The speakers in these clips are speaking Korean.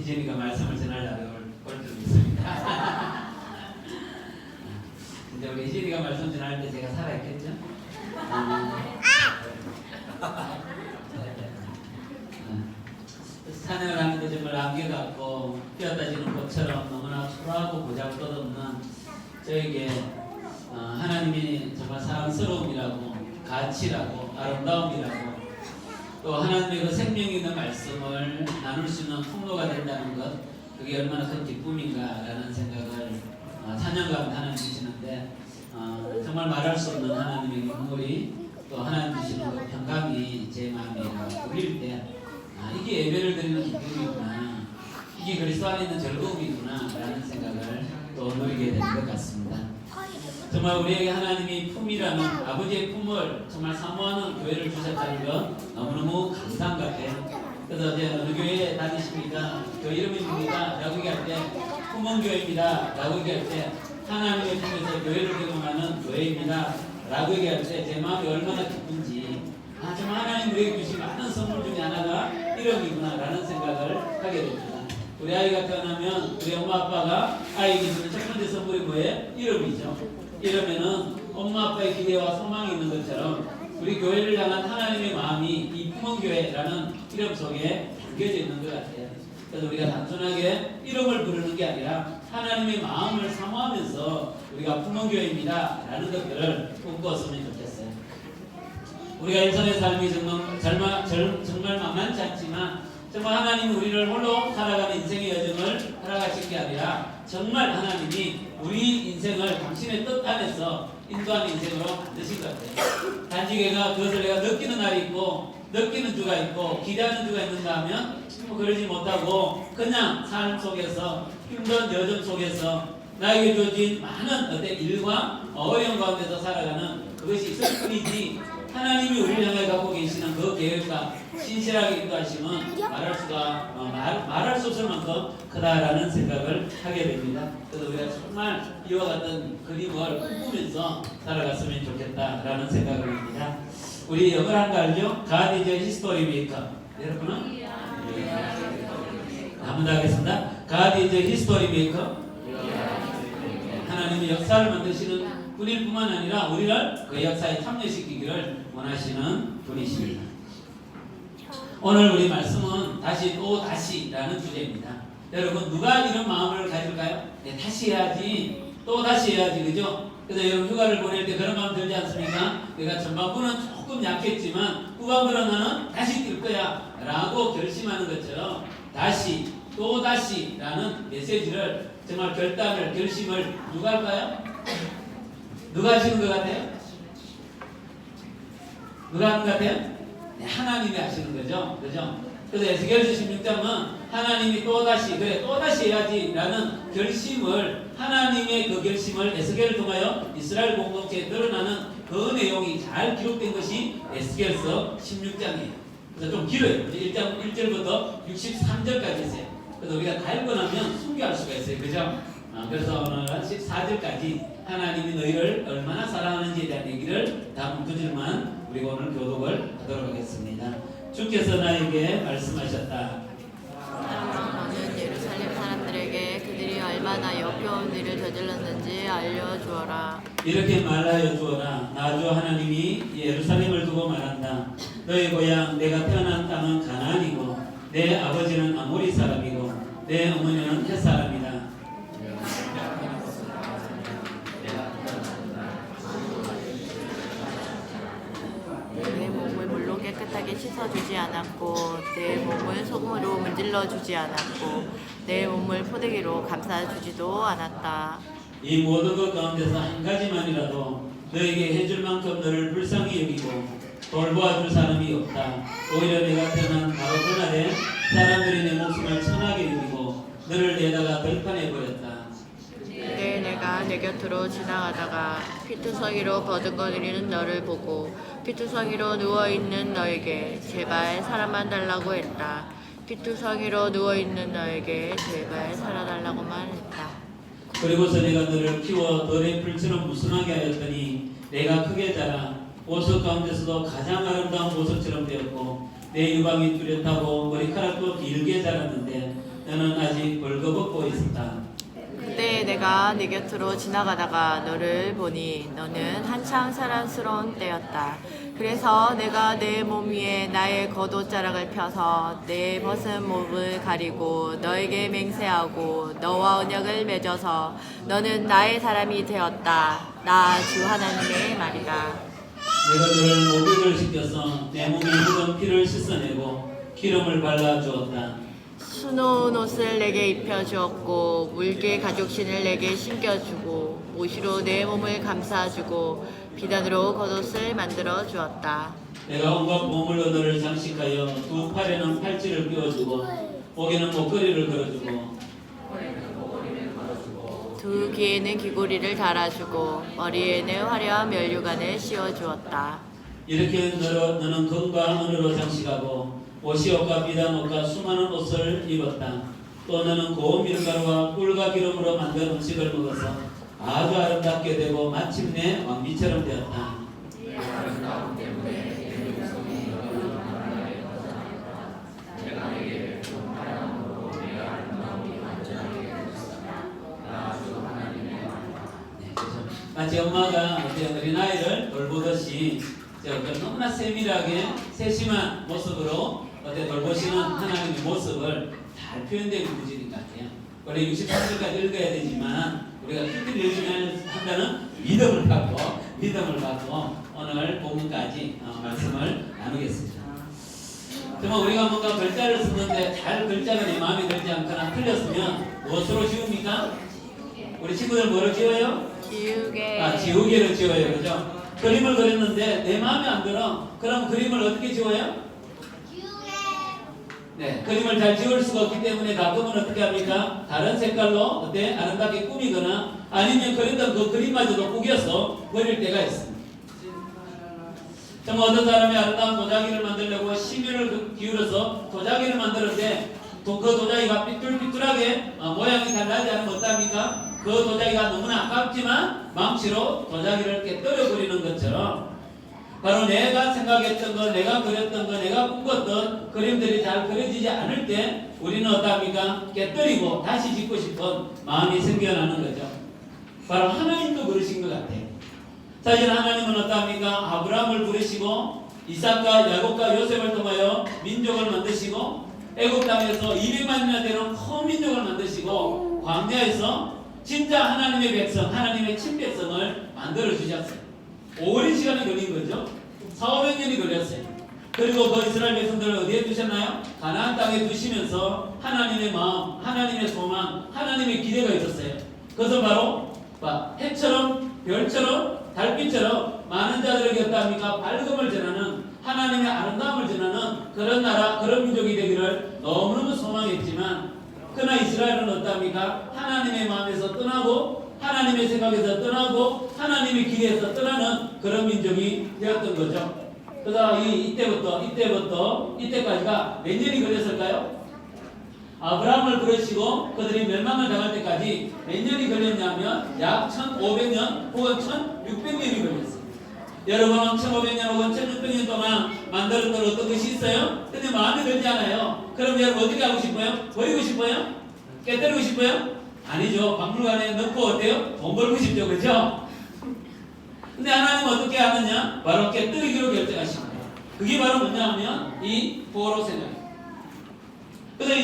희진이가 말씀을 전하려고 올 줄 믿습니다. 이제 우리 희진이가 말씀 전할 때 제가 살아있겠죠? 찬양을 하는데 정말 안개같고 뼈다지는 꽃처럼 너무나 초라하고 보잘것없는 저에게 하나님이 정말 사랑스러움이라고 가치라고 아름다움이라고 또 하나님의 그 생명 있는 말씀을 나눌 수 있는 통로가 된다는 것, 그게 얼마나 큰 기쁨인가라는 생각을 찬양 가운데 하나님 주시는데 정말 말할 수 없는 하나님의 눈물이 또 하나님 주시는 그 평강이 제 마음에 울릴 때 이게 예배를 드리는 기쁨이구나, 이게 그리스도 안에 있는 즐거움이구나 라는 생각을 또 누리게 되는 것 같습니다. 정말 우리에게 하나님이 품이라는 아버지의 품을 정말 사모하는 교회를 주셨다는 것 너무너무 감사한 것 같아요. 그래서 이제 어느 교회에 다니십니까? 교회 이름이 뭡니까? 라고 얘기할 때 품원교회입니다 라고 얘기할 때 하나님의 품에서 교회를 경험하는 교회입니다 라고 얘기할 때 제 마음이 얼마나 기쁜지, 정말 하나님 우리에게 주신 많은 선물 중에 하나가 이름이구나 라는 생각을 하게 됩니다. 우리 아이가 태어나면 우리 엄마 아빠가 아이에게 주는 첫 번째 선물이 뭐예요? 이름이죠. 이러면은 엄마 아빠의 기대와 소망이 있는 것처럼 우리 교회를 향한 하나님의 마음이 이 품원교회라는 이름 속에 담겨져 있는 것 같아요. 그래서 우리가 단순하게 이름을 부르는 게 아니라 하나님의 마음을 사모하면서 우리가 품원교회입니다 라는 것들을 꿈꿨으면 좋겠어요. 우리가 일선의 삶이 정말 만만치 않지만 정말 하나님이 우리를 홀로 살아가는 인생의 여정을 살아가신 게 아니라 정말 하나님이 우리 인생을 당신의 뜻 안에서 인도하는 인생으로 만드신 것 같아요. 단지 그것을 내가 느끼는 날이 있고 느끼는 주가 있고 기대하는 주가 있는가 하면 그러지 못하고 그냥 삶 속에서 힘든 여정 속에서 나에게 주어진 많은 어떤 일과 어려움 가운데서 살아가는 그것이 있을 뿐이지, 하나님이 우리를 향해 갖고 계시는 그 계획과 신실하게 인도하심은 말할 수 없을 만큼 크다라는 생각을 하게 됩니다. 그래서 우리가 정말 이와 같은 그림을 꿈꾸면서 살아갔으면 좋겠다라는 생각을 합니다. 우리 영어를 한 거 알죠? God is a history maker. 여러분은? 한번 더 하겠습니다. God is a history maker. 하나님의 역사를 만드시는 분일 뿐만 아니라 우리를 그 역사에 참여시키기를 원하시는 분이십니다. 오늘 우리 말씀은 다시 또 다시라는 주제입니다. 여러분 누가 이런 마음을 가질까요? 네, 다시 해야지, 또 다시 해야지, 그죠? 그래서 여러분 휴가를 보낼 때 그런 마음 들지 않습니까? 내가 전반부는 조금 약했지만 후반부는 나는 다시 뛸 거야 라고 결심하는 것처럼 다시 또 다시라는 메시지를 정말 결심을 누가 할까요? 누가 하시는 것 같아요? 누가 하는 것 같아요? 네, 하나님이 하시는 거죠. 그죠? 그래서 에스겔서 16장은 하나님이 또다시 해야지 라는 결심을, 하나님의 그 결심을 에스겔을 통하여 이스라엘 공동체에 드러나는 그 내용이 잘 기록된 것이 에스겔서 16장이에요. 그래서 좀 길어요. 1절부터 63절까지 있어요. 그래서 우리가 다 읽고 나면 순교할 수가 있어요. 그죠? 그래서 오늘 14절까지 하나님이 너희를 얼마나 사랑하는지에 대한 얘기를 다음 9절만 우리가 오늘 교독을 하도록 하겠습니다. 주께서 나에게 말씀하셨다. 너는 예루살렘 사람들에게 그들이 얼마나 역겨운 일을 저질렀는지 알려주어라. 이렇게 말하여 주어라. 나 주 하나님이 예루살렘을 두고 말한다. 너희 고향 내가 태어난 땅은 가나안이고 내 아버지는 아모리 사람이고 내 어머니는 헷 사람이다. 내 몸을 물로 깨끗하게 씻어주지 않았고 내 몸을 소금으로 문질러주지 않았고 내 몸을 포대기로 감싸주지도 않았다. 이 모든 것 가운데서 한 가지만이라도 너에게 해줄 만큼 너를 불쌍히 여기고 돌보아줄 사람이 없다. 오히려 내가 태어난 바로 그날에 사람들이 내 목숨을 천하게 여기고 너를 내다가 들판에 버렸다. 그때 내가 내 곁으로 지나가다가 피투성이로 버둥거리는 너를 보고 피투성이로 누워있는 너에게 제발 살아만 달라고 했다. 피투성이로 누워있는 너에게 제발 살아달라고만 했다. 그리고서 내가 너를 키워 너의 풀처럼 무순하게 하였더니 내가 크게 자라 보석 가운데서도 가장 아름다운 보석처럼 되었고 내 유방이 뚜렷하고 머리카락도 길게 자랐는데 너는 아직 벌거벗고 있었다. 그때 내가 네 곁으로 지나가다가 너를 보니 너는 한창 사랑스러운 때였다. 그래서 내가 내 몸 위에 나의 겉옷자락을 펴서 내 벗은 몸을 가리고 너에게 맹세하고 너와 언약을 맺어서 너는 나의 사람이 되었다. 나 주 하나님의 말이다. 내가 너를 목욕을 시켜서 내 몸에 묻은 피를 씻어내고 기름을 발라주었다. 수놓은 옷을 내게 입혀주었고 물개 가죽신을 내게 신겨주고 못으로 내 몸을 감싸주고 비단으로 겉옷을 만들어 주었다. 내가 온갖 보물로 너를 장식하여 두 팔에는 팔찌를 끼워주고 목에는 목걸이를 걸어주고 두 귀에는 귀고리를 달아주고 머리에는 화려한 면류관을 씌워주었다. 이렇게 너는 금과 은으로 장식하고 옷이옷과 비단옷과 수많은 옷을 입었다. 또 너는 고운 밀가루와 꿀과 기름으로 만든 음식을 먹어서 아주 아름답게 되고 마침내 왕비처럼 되었다. 마치 엄마가 어린아이를 돌보듯이 너무나 세밀하게 세심한 모습으로 돌보시는 하나님의 모습을 잘 표현되는 구절인 것 같아요. 원래 63절까지 읽어야 되지만 우리가 끝을 열심히 한다는 믿음을 갖고 오늘 본문까지 말씀을 나누겠습니다. 정말 우리가 뭔가 글자를 쓰는데 잘 글자가 내 마음에 들지 않거나 틀렸으면 무엇으로 지웁니까? 우리 친구들 뭐로 지워요? 지우개. 지우개로 지워요. 그죠? 그림을 그렸는데 내 마음에 안 들어. 그럼 그림을 어떻게 지워요? 네, 그림을 잘 지울 수가 없기 때문에 가끔은 어떻게 합니까? 다른 색깔로 어때? 아름답게 꾸미거나 아니면 그렸던 그 그림마저도 구겨서 버릴 때가 있습니다. 정말 어떤 사람이 아름다운 도자기를 만들려고 심혈을 기울여서 도자기를 만드는데 그 도자기가 삐뚤삐뚤하게 모양이 잘 나지 않으면 어떡합니까? 그 도자기가 너무나 아깝지만 망치로 도자기를 깨뜨려 버리는 것처럼 바로 내가 생각했던 것, 내가 그렸던 것, 내가 꿈꿨던 그림들이 잘 그려지지 않을 때 우리는 어떡합니까? 깨뜨리고 다시 짓고 싶은 마음이 생겨나는 거죠. 바로 하나님도 그러신 것 같아요. 사실 하나님은 어떡합니까? 아브라함을 부르시고 이삭과 야곱과 요셉을 통하여 민족을 만드시고 애굽 땅에서 200만이나 되는 큰 민족을 만드시고 광야에서 진짜 하나님의 백성, 하나님의 친백성을 만들어 주셨어요. 오랜 시간이 걸린 거죠. 400년이 걸렸어요. 그리고 그 이스라엘 백성들을 어디에 두셨나요? 가나안 땅에 두시면서 하나님의 마음, 하나님의 소망, 하나님의 기대가 있었어요. 그것은 바로 해처럼 별처럼 달빛처럼 많은 자들에게 어떠합니까? 밝음을 전하는 하나님의 아름다움을 전하는 그런 나라, 그런 민족이 되기를 너무너무 소망했지만 그러나 이스라엘은 어떠합니까? 하나님의 마음에서 떠나고 하나님의 생각에서 떠나고 하나님의 길에서 떠나는 그런 민족이 되었던 거죠. 그래서 이때까지가 몇 년이 걸렸을까요? 아브라함을 부르시고 그들이 멸망을 당할 때까지 몇 년이 걸렸냐면 약 1500년 혹은 1600년이 걸렸어요. 여러분은 1500년 혹은 1600년 동안 만들었던 어떤 것이 있어요? 근데 마음에 들지 않아요. 그럼 여러분 어떻게 하고 싶어요? 버리고 싶어요? 깨뜨리고 싶어요? 아니죠. 박물관에 넣고 어때요? 돈 벌고 싶죠. 그죠? 근데 하나님은 어떻게 하느냐? 바로 깨뜨리기로 결정하신 거예요. 그게 바로 뭐냐 하면 이 포로 생각이에요. 그래서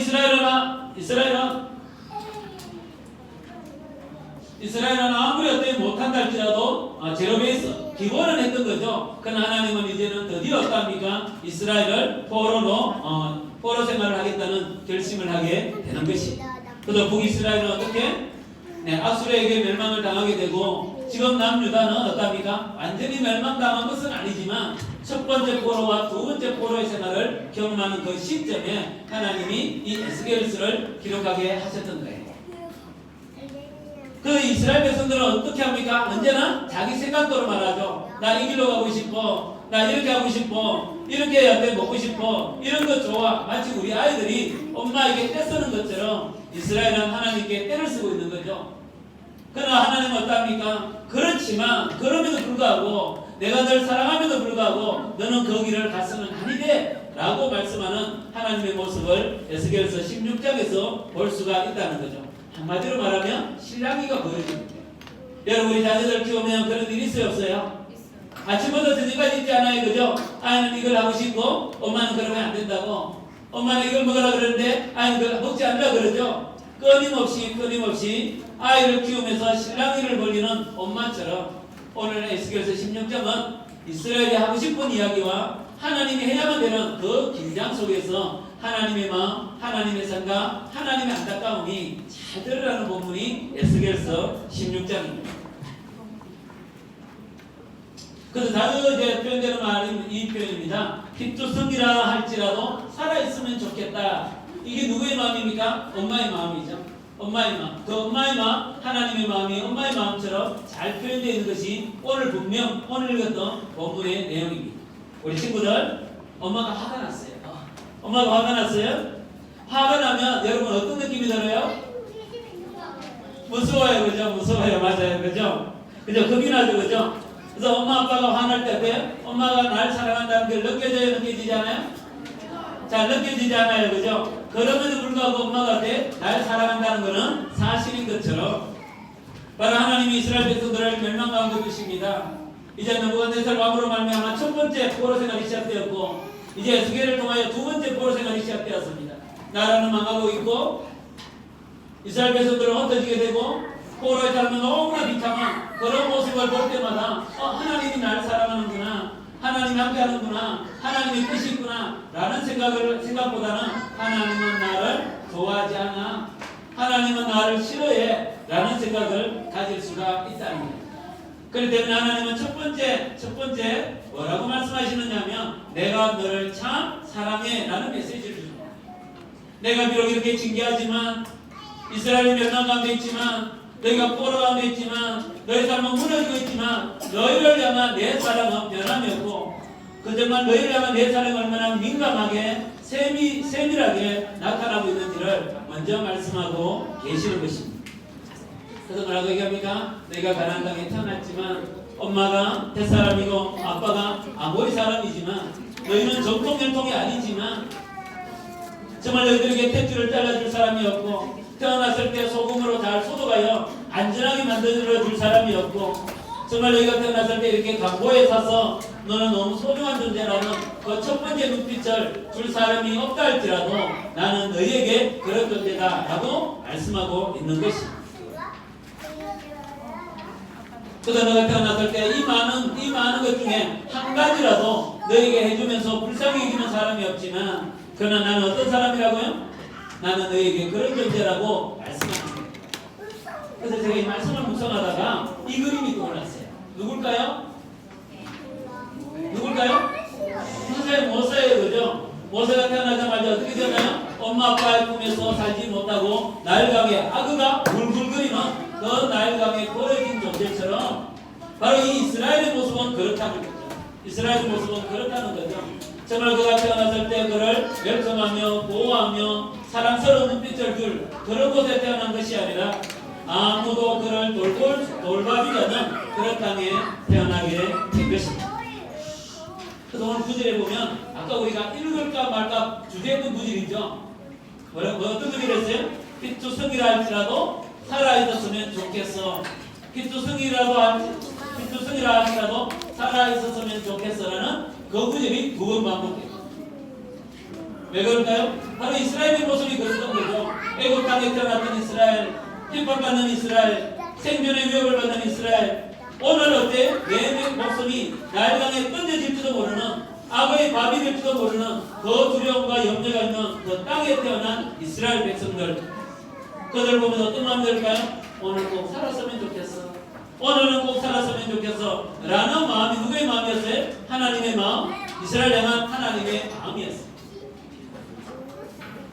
이스라엘은 아무리 어떻게 못한다 할지라도 제로베이스 기본은 했던 거죠. 그러나 하나님은 이제는 드디어 어떡합니까? 이스라엘을 포로 생활을 하겠다는 결심을 하게 되는 것입니다. 그래서 북이스라엘은 어떻게? 아수르에게 멸망을 당하게 되고 지금 남유다는 어떡합니까? 완전히 멸망당한 것은 아니지만 첫 번째 포로와 두 번째 포로의 생활을 경험하는 그 시점에 하나님이 이 에스겔서를 기록하게 하셨던 거예요. 그 이스라엘 백성들은 어떻게 합니까? 언제나 자기 생각대로 말하죠. 나 이 길로 가고 싶어. 나 이렇게 하고 싶어. 이렇게 어때 먹고 싶어. 이런 거 좋아. 마치 우리 아이들이 엄마에게 떼쓰는 것처럼 이스라엘은 하나님께 떼를 쓰고 있는 거죠. 그러나 하나님은 어떡합니까? 그렇지만 그럼에도 불구하고 내가 널 사랑함에도 불구하고 너는 그 길을 가서는 아니돼 라고 말씀하는 하나님의 모습을 에스겔서 16장에서 볼 수가 있다는 거죠. 한마디로 말하면 신랑이가 보여집니다. 여러분 우리 자녀들 키우면 그런 일이 있어요 없어요? 아침부터 저녁까지 있지 않아요 그죠? 아이는 이걸 하고 싶고 엄마는 그러면 안 된다고, 엄마는 이걸 먹으라 그러는데 아이는 그걸 먹지 않으라 그러죠. 끊임없이 아이를 키우면서 신랑이를 벌리는 엄마처럼 오늘 에스겔서 16장은 이스라엘이 하고 싶은 이야기와 하나님이 해야만 되는 그 긴장 속에서 하나님의 마음, 하나님의 생각, 하나님의 안타까움이 잘 드러나는 본문이 에스겔서 16장입니다. 그래서 다른 이제 표현되는 말이 이 표현입니다. 핍주성이라 할지라도 살아있으면 좋겠다. 이게 누구의 마음입니까? 엄마의 마음이죠. 엄마의 마음. 그 엄마의 마음, 하나님의 마음이 엄마의 마음처럼 잘 표현되어 있는 것이 오늘 읽었던 본문의 내용입니다. 우리 친구들, 엄마가 화가 났어요. 엄마가 화가 났어요? 화가 나면 여러분 어떤 느낌이 들어요? 무서워요, 그죠? 무서워요, 맞아요, 그죠? 그죠? 겁이 나죠, 그죠? 그래서 엄마 아빠가 화날 때 어때요? 엄마가 날 사랑한다는 게 느껴져요, 느껴지지 않아요? 잘 느껴지지 않아요, 그죠? 그럼에도 불구하고 엄마가 날 사랑한다는 것은 사실인 것처럼 바로 하나님이 이스라엘 백성들을 멸망 가운데 두십니다. 이제 느부갓네살 왕으로 말미암아 첫 번째 포로 생활이 시작되었고 이제 에스겔을 통하여 두 번째 포로 생활이 시작되었습니다. 나라는 망하고 있고 이스라엘 백성들은 흩어지게 되고 포로의 삶은 너무나 비참한 그런 모습을 볼 때마다 하나님이 나를 사랑하는구나, 하나님이 함께하는구나, 하나님의 뜻이 있구나 라는 생각보다는 하나님은 나를 좋아하지 않아, 하나님은 나를 싫어해 라는 생각을 가질 수가 있다는 거예요. 그렇기 때문에 하나님은 첫 번째 뭐라고 말씀하시느냐면 내가 너를 참 사랑해 라는 메시지를 줍니다. 내가 비록 이렇게 징계하지만 이스라엘이 멸망 가운데 있지만 너희가 포로 가운데 있지만 너희 삶은 무너지고 있지만 너희를 향한 내 사랑은 변함이 없고 그 정말 너희를 향한 내 사랑이 얼마나 민감하게 세밀하게 나타나고 있는지를 먼저 말씀하고 계시는 것입니다. 그래서 뭐라고 얘기합니까? 너희가 가나안 땅에 태어났지만 엄마가 햇사람이고 아빠가 아모리 사람이지만 너희는 정통 혈통이 아니지만 정말 너희들에게 탯줄을 잘라줄 사람이 없고 태어났을 때 소금으로 잘 소독하여 안전하게 만들어줄 사람이 없고 정말 너희가 태어났을 때 이렇게 강보에 사서 너는 너무 소중한 존재라는 그 첫 번째 눈빛을 줄 사람이 없다 할지라도 나는 너희에게 그런 존재다 라고 말씀하고 있는 것입니다. 그래서 너가 태어났을 때 이 많은 것 중에 한 가지라도 너에게 해주면서 불쌍히 여기는 사람이 없지만 그러나 나는 어떤 사람이라고요? 나는 너에게 그런 존재라고 말씀합니다. 그래서 제가 이 말씀을 묵상하다가 이 그림이 떠올랐어요. 누굴까요? 사실 모세예요, 그죠? 모세가 태어나자마자 어떻게 되나요? 엄마 아빠의 꿈에서 살지 못하고 나일강에 아그가 굴굴거리는 그 나일강에 버려진 존재처럼 바로 이 이스라엘의 모습은 그렇다는 거죠. 이스라엘의 모습은 그렇다는 거죠. 정말 그가 태어났을 때 그를 웰컴하며 보호하며 사랑스러운 눈빛을 줄 그런 곳에 태어난 것이 아니라 아무도 그를 돌봐주지 않는 그런 땅에 태어나게 된 것입니다. 그래서 오늘 구절에 보면 아까 우리가 읽을까 말까 주제했던 구절이죠. 어떤 구절이었어요? 핏투성이라 할지라도 살아있었으면 좋겠어. 핏투성이라 할지라도 살아있었으면 좋겠어라는 그 구절이 두 번 반복돼요. 왜 그럴까요? 바로 이스라엘의 모습이 그랬던 거죠. 애국 땅에 태어났던 이스라엘, 핍박받는 이스라엘, 생존의 위협을 받는 이스라엘. 오늘 어때? 내 목숨이 나일강에 던져질지도 모르는 악의 밥이 될지도 모르는 그 두려움과 염려가 있는 그 땅에 태어난 이스라엘 백성들. 그들 보면 어떤 마음이 들까요? 오늘 꼭 살았으면 좋겠어. 오늘은 꼭 살았으면 좋겠어 라는 마음이 누구의 마음이었어요? 하나님의 마음, 이스라엘 향한 하나님의 마음이었어요.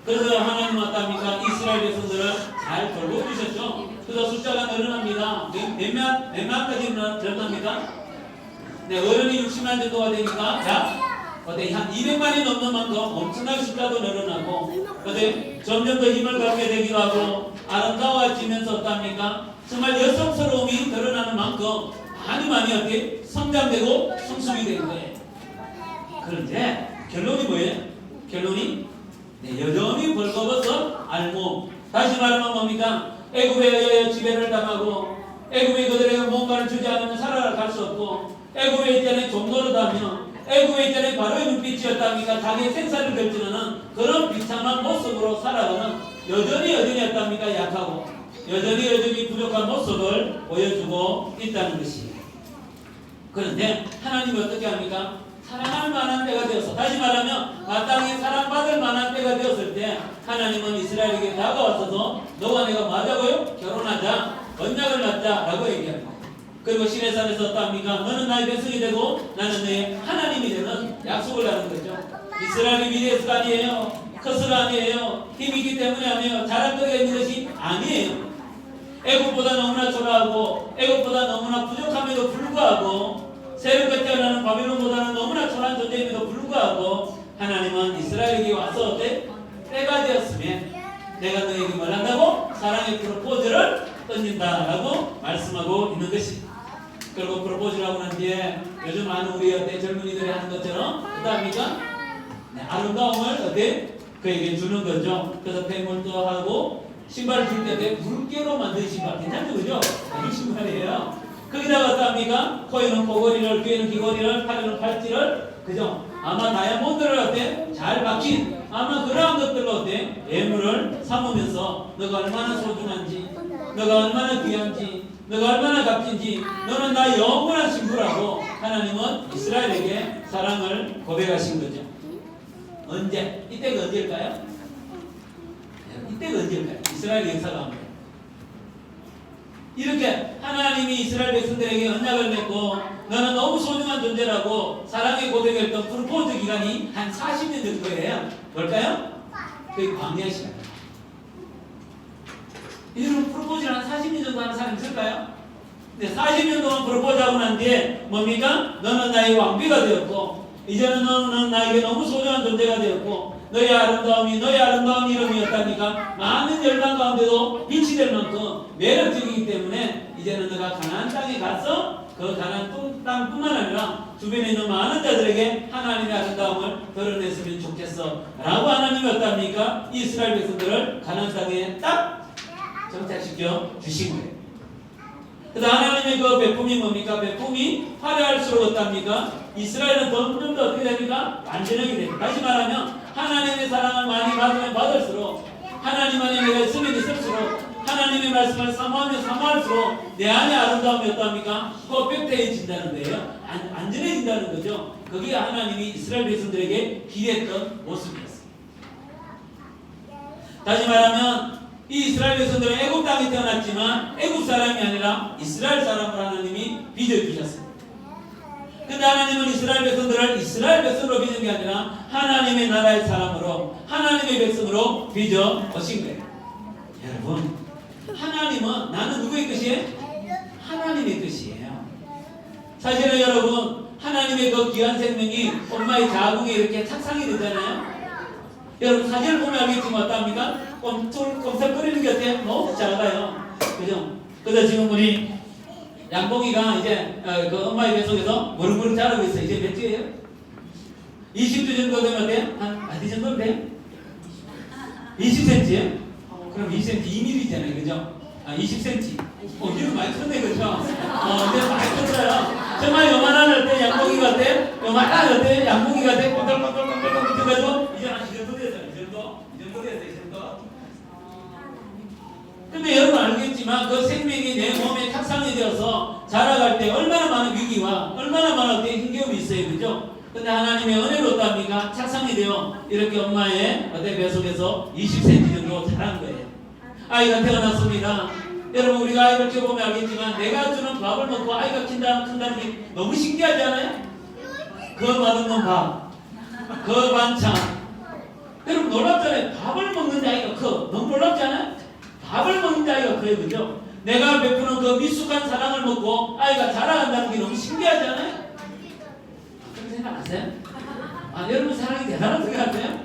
그래서 하나님은 어떠합니까? 이스라엘 백성들을 잘 돌보주셨죠. 그래서 숫자가 늘어납니다. 몇만까지 늘어납니까? 네, 어른이 60만 정도가 되니까 어때? 한 200만이 넘는 만큼 엄청나게 숫자도 늘어나고 어때? 점점 더 힘을 갖게 되기도 하고 아름다워지면서 어떠합니까? 정말 여성스러움이 드러나는 만큼 많이 어떻게 성장되고 성숙이 되는 거예요. 그런데 결론이 뭐예요? 결론이 여전히 벌거벗은 알몸. 다시 말하면 뭡니까? 애굽에 의하여 지배를 당하고 애굽이 그들에게 뭔가를 주지 않으면 살아갈 수 없고 애굽에 있자는 종노릇하며 애굽에 있자는 바로의 눈빛이었답니까? 자기의 생사를 결정하는 그런 비참한 모습으로 살아가는 여전히 어떠합니까? 약하고 여전히 부족한 모습을 보여주고 있다는 것이에요. 그런데 하나님이 어떻게 합니까? 사랑할 만한 때가 되어서, 다시 말하면 마땅히 사랑받을 만한 때가 되었을 때 하나님은 이스라엘에게 다가와서도 너와 내가 뭐하자고요? 결혼하자, 언약을 맺자 라고 얘기합니다. 그리고 시내산에서 어떠합니까? 너는 나의 백성이 되고 나는 너의 하나님이 되는 약속을 하는 거죠. 이스라엘이 미래에서가 아니에요. 커서가 아니에요. 힘이 있기 때문에 아니에요. 자랑거리가 있는 것이 아니에요. 애굽보다 너무나 초라하고 애굽보다 너무나 부족함에도 불구하고 세력과 태어나는 바빌론보다는 너무나 초라한 존재임에도 불구하고 하나님은 이스라엘에게 와서 때가 되었으면 내가 너에게 뭘 한다고? 사랑의 프로포즈를 던진다라고 말씀하고 있는 것입니다. 그리고 프로포즈를 하고 난 뒤에 요즘 많은 우리 젊은이들이 하는 것처럼 어떠합니까? 아름다움을 그에게 주는 거죠. 그래서 폐물도 하고 신발을 줄 때 물개로 만든 신발 괜찮죠? 그죠? 이 신발이에요. 거기다가 어떠합니까? 코에는 코걸이를, 귀에는 귀걸이를, 팔에는 팔찌를, 그죠? 아마 다이아몬드를 잘 박힌 아마 그러한 것들로 예물을 삼으면서 너가 얼마나 소중한지, 너가 얼마나 귀한지, 너가 얼마나 값진지, 너는 나 영원한 신부라고 하나님은 이스라엘에게 사랑을 고백하신 거죠. 언제? 이때가 언제일까요? 이때가 언제일까요? 이스라엘 역사가 합니다. 이렇게 하나님이 이스라엘 백성들에게 언약을 맺고 너는 너무 소중한 존재라고 사랑의 고백했던 프로포즈 기간이 한 40년 정도예요. 뭘까요? 그게 광야 시간. 여러분 프로포즈를 한 40년 정도 하는 사람 있을까요? 근데 40년 동안 프로포즈하고 난 뒤에 뭡니까? 너는 나의 왕비가 되었고 이제는 너는 나에게 너무 소중한 존재가 되었고 너의 아름다움이 이름이었다니까 많은 열방 가운데도 빛이 될 만큼 매력적이기 때문에 이제는 너가 가나안 땅에 가서 그 가나안 땅뿐만 아니라 주변에 있는 많은 자들에게 하나님의 아름다움을 드러냈으면 좋겠어 라고 하나님이 어떠합니까? 이스라엘 백성들을 가나안 땅에 딱 정착시켜 주신 거예요. 그래서 하나님의 그 베품이 뭡니까? 베품이 화려할수록 어떻습니까? 이스라엘은 점점 더 어떻게 됩니까? 완전하게 됩니다. 다시 말하면 하나님의 사랑을 많이 받으면 받을수록 하나님 안에 내가 있으면 있을수록 하나님의 말씀을 사모할수록 내 안의 아름다움이 어떠합니까? 빽빽해진다는 거예요. 안전해진다는 거죠. 그게 하나님이 이스라엘 백성들에게 기대했던 모습이었습니다. 다시 말하면 이 이스라엘 백성들은 애굽 땅에 태어났지만 애굽 사람이 아니라 이스라엘 사람을 하나님이 빚어주셨습니다. 근데 하나님은 이스라엘 백성들을 이스라엘 백성으로 빚은 게 아니라 하나님의 나라의 사람으로 하나님의 백성으로 빚어 오신 거예요. 여러분 하나님은 나는 누구의 것이에요? 하나님의 것이에요. 사실은 여러분 하나님의 그 귀한 생명이 엄마의 자궁에 이렇게 착상이 되잖아요. 여러분 사진을 보면 알겠지만 어떡합니까? 꼼짝거리는 게 어때요? 너무 작아요. 그죠? 그래서 지금 우리 양봉이가 이제 그 엄마의 뱃속에서 무릎을 자르고 있어요. 이제 몇 주예요? 20주 정도 되면 어때요? 한 어디 정도 돼요? 20cm요? 그럼 20cm 2mm잖아요. 그죠? 20cm. 이거 많이 컸네. 그죠? 이제 많이 컸어요. 정말 요만한 어때? 양봉이가 어때? 요만한 어때? 양봉이가 어때? 꼴깍꼴깍꼴깍 붙어가지고 이제 한 이 정도 됐어요. 이 정도 됐어요. 이 정도. 근데 여러분 알겠지만 그 생명이 내 몸에 탁상이 되어서 자라갈 때 얼마나 많은 위기와 얼마나 많은 어떤 힘겨움이 있어요. 그죠? 근데 하나님의 은혜로 어떠합니까? 착상이 되어 이렇게 엄마의 어떤 뱃속에서 20cm 정도 자란 거예요. 아이가 태어났습니다. 여러분 우리가 아이를 키워보면 알겠지만 내가 주는 밥을 먹고 아이가 큰다는 게 너무 신기하지 않아요? 그 맛없는 밥, 그 반찬. 여러분 놀랍잖아요. 밥을 먹는 아이가 커. 너무 놀랍지 않아요? 밥을 먹는 아이가 커요. 그죠? 내가 베푸는 그 미숙한 사랑을 먹고 아이가 자라간다는 게 너무 신기하지 않아요? 그렇게 생각하세요? 여러분 사랑이 대단하다고 생각하세요?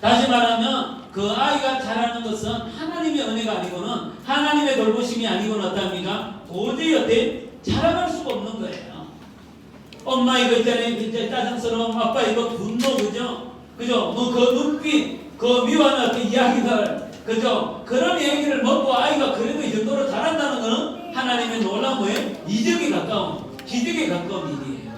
다시 말하면 그 아이가 자라는 것은 하나님의 은혜가 아니고는 하나님의 돌보심이 아니고는 어떠합니까? 도저히 어때? 자라갈 수가 없는 거예요. 엄마 이거 있잖아요. 진짜 짜증스러움. 아빠 이거 분노. 그죠? 그죠? 뭐 그 눈빛, 그 미워하는 그 이야기들, 그죠? 그런 얘기를 먹고 아이가 그래도 이 정도로 잘한다는 것은 하나님의 놀라운 뭐예요? 이적에 가까운, 기적에 가까운 일이에요.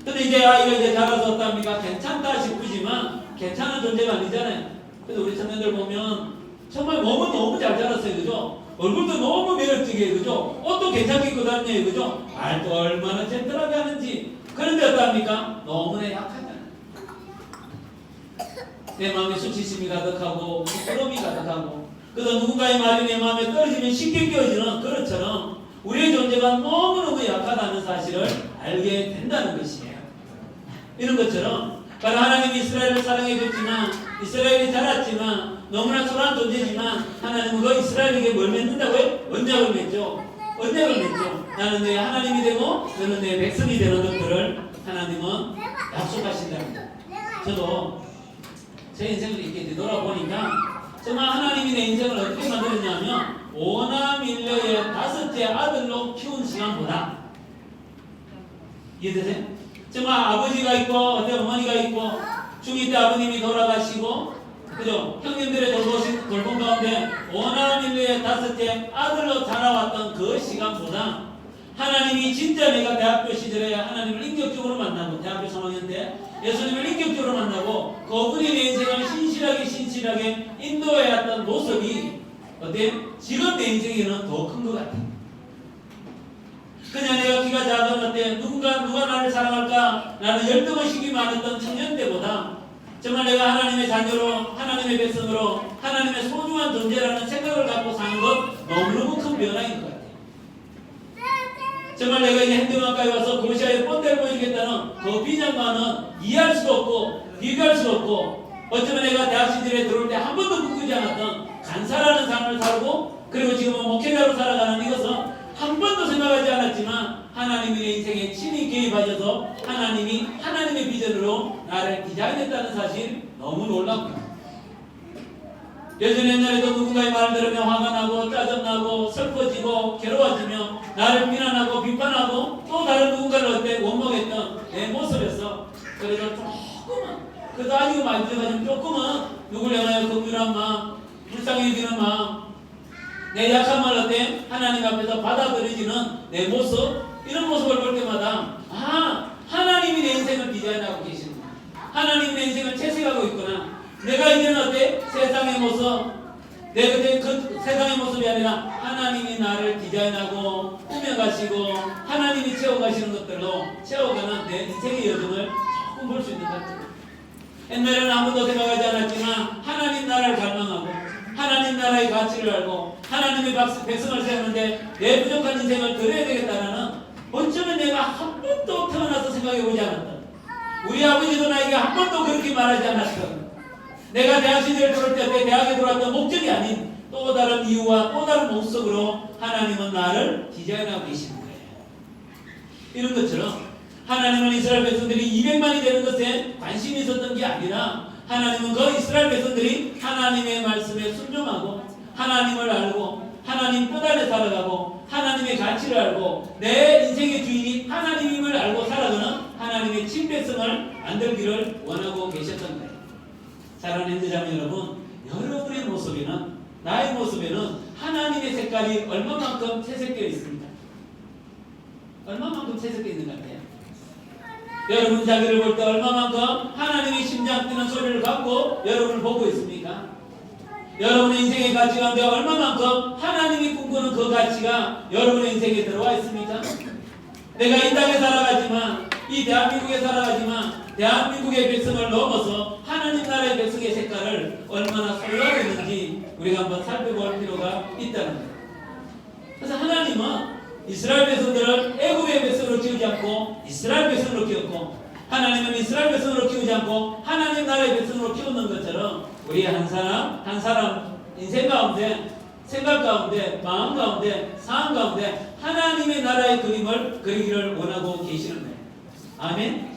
근데 이제 아이가 이제 자라서 어떻습니까? 괜찮다 싶으지만 괜찮은 존재가 아니잖아요. 그래서 우리 청년들 보면 정말 몸은 너무 잘 자랐어요. 그죠? 얼굴도 너무 매력적이에요. 그죠? 옷도 괜찮게 입고 다녀요. 그죠? 말도 얼마나 젠틀하게 하는지. 그런데 어떡합니까? 너무나 약하잖아요. 내 마음에 수치심이 가득하고 부끄러움이 가득하고 그래서 누군가의 말이 내 마음에 떨어지면 쉽게 끼어지는 그것처럼 우리의 존재가 너무너무 약하다는 사실을 알게 된다는 것이에요. 이런 것처럼 바로 하나님이 이스라엘을 사랑해 줬지만 이스라엘이 자랐지만 너무나 소중한 존재지만 하나님은 그 이스라엘에게 뭘 맺는다고요? 언약을 맺죠. 언약을 맺죠. 나는 내 하나님이 되고 너는 내 백성이 되는 것들을 하나님은 약속하신답니다. 저도 제 인생을 이렇게 뒤돌아보니까 정말 하나님이 내 인생을 어떻게 만들었냐면 오나밀려의 5째 아들로 키운 시간보다 이해되세요? 정말 아버지가 있고 어머니가 있고 중2 때 아버님이 돌아가시고 그죠? 형님들의 돌봄 가운데 오나밀려의 5째 아들로 자라왔던 그 시간보다 하나님이 진짜 내가 대학교 시절에 하나님을 인격적으로 만나고 대학교 3학년 때 예수님을 인격적으로 만나고 그분이 내 인생을 신실하게 인도해왔던 모습이 어때? 지금 내 인생에는 더 큰 것 같아. 그냥 내가 키가 작은 어때? 누가 나를 사랑할까? 라는 열등의식이 많았던 청년 때보다 정말 내가 하나님의 자녀로 하나님의 백성으로 하나님의 소중한 존재라는 생각을 갖고 사는 것 너무너무 큰 변화인 것 같아요. 정말 내가 이제 행정학과에 와서 도시아의 본대를 보여주겠다는 그 비전과는 이해할 수도 없고 비교할 수도 없고 어쩌면 내가 대학 시절에 들어올 때 한 번도 꿈꾸지 않았던 간사라는 삶을 살고 그리고 지금은 목회자로 살아가는 이것은 한 번도 생각하지 않았지만 하나님이 내 인생에 친히 개입하셔서 하나님이 하나님의 비전으로 나를 디자인했다는 사실 너무 놀랍다. 예전에 옛날에도 누군가의 말을 들으면 화가 나고 짜증나고 슬퍼지고 괴로워지며 나를 비난하고 비판하고 또 다른 누군가를 어때 원망했던 내 모습에서 그래서 조금은 그래도 아니고 많이 들어가지만 조금은 누굴 향하여 긍휼한 마음 불쌍히 여기는 마음 내 약함을 어때 하나님 앞에서 받아들여지는 내 모습 이런 모습을 볼 때마다 하나님이 내 인생을 디자인하고 계시는구나. 하나님이 내 인생을 채색하고 있구나. 내가 이제는 어때? 세상의 모습 내 그때 그 세상의 모습이 아니라 하나님이 나를 디자인하고 꾸며가시고 하나님이 채워가시는 것들로 채워가는 내 인생의 여정을 조금 볼 수 있는 것 같아요. 옛날에는 아무도 생각하지 않았지만 하나님 나라를 갈망하고 하나님 나라의 가치를 알고 하나님의 백성을 세우는데 내 부족한 인생을 드려야 되겠다라는 어쩌면 내가 한 번도 태어나서 생각해보지 않았던 우리 아버지도 나에게 한 번도 그렇게 말하지 않았던 내가 대학 시절에 들어올 때 대학에 들어왔던 목적이 아닌 또 다른 이유와 또 다른 목적으로 하나님은 나를 디자인하고 계시는 거예요. 이런 것처럼 하나님은 이스라엘 백성들이 200만이 되는 것에 관심이 있었던 게 아니라 하나님은 그 이스라엘 백성들이 하나님의 말씀에 순종하고 하나님을 알고 하나님 뜻 안에 살아가고 하나님의 가치를 알고 내 인생의 주인이 하나님임을 알고 살아가는 하나님의 친백성을 만들기를 원하고 계셨던 거예요. 사랑하는 형제자매 여러분, 여러분의 모습에는 나의 모습에는 하나님의 색깔이 얼마만큼 채색되어 있습니다. 얼마만큼 채색되어 있는 것 같아요? 여러분 자기를 볼 때 얼마만큼 하나님의 심장 뛰는 소리를 갖고 여러분을 보고 있습니까? 여러분의 인생의 가치 가운데 얼마만큼 하나님이 꿈꾸는 그 가치가 여러분의 인생에 들어와 있습니까? 내가 이 땅에 살아가지만 이 대한민국에 살아가지만 대한민국의 백성을 넘어서 하나님 나라의 백성의 색깔을 얼마나 소유하고 있는지 우리가 한번 살펴볼 필요가 있다는 거예요. 그래서 하나님은 이스라엘 백성들을 애굽의 백성으로 키우지 않고 이스라엘 백성으로 키웠고 하나님은 이스라엘 백성으로 키우지 않고 하나님 나라의 백성으로 키우는 것처럼 우리 한 사람 인생 가운데 생각 가운데 마음 가운데 삶 가운데 하나님의 나라의 그림을 그리기를 원하고 계시는 거예요. 아멘.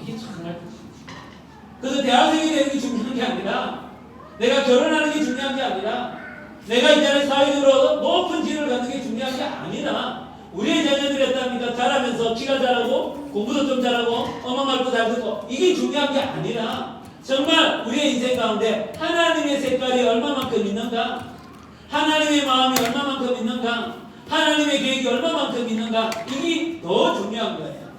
이게 정말 그래서 대학생이 되는 게 중요한 게 아니라 내가 결혼하는 게 중요한 게 아니라 내가 이제는 사회적으로 높은 지위를 갖는 게 중요한 게 아니라 우리의 자녀들이 어떻습니까? 자라면서 키가 자라고 공부도 좀 잘하고 엄마 말도 잘 듣고 이게 중요한 게 아니라 정말 우리의 인생 가운데 하나님의 색깔이 얼마만큼 있는가, 하나님의 마음이 얼마만큼 있는가, 하나님의 계획이 얼마만큼 있는가, 이게 더 중요한 거예요.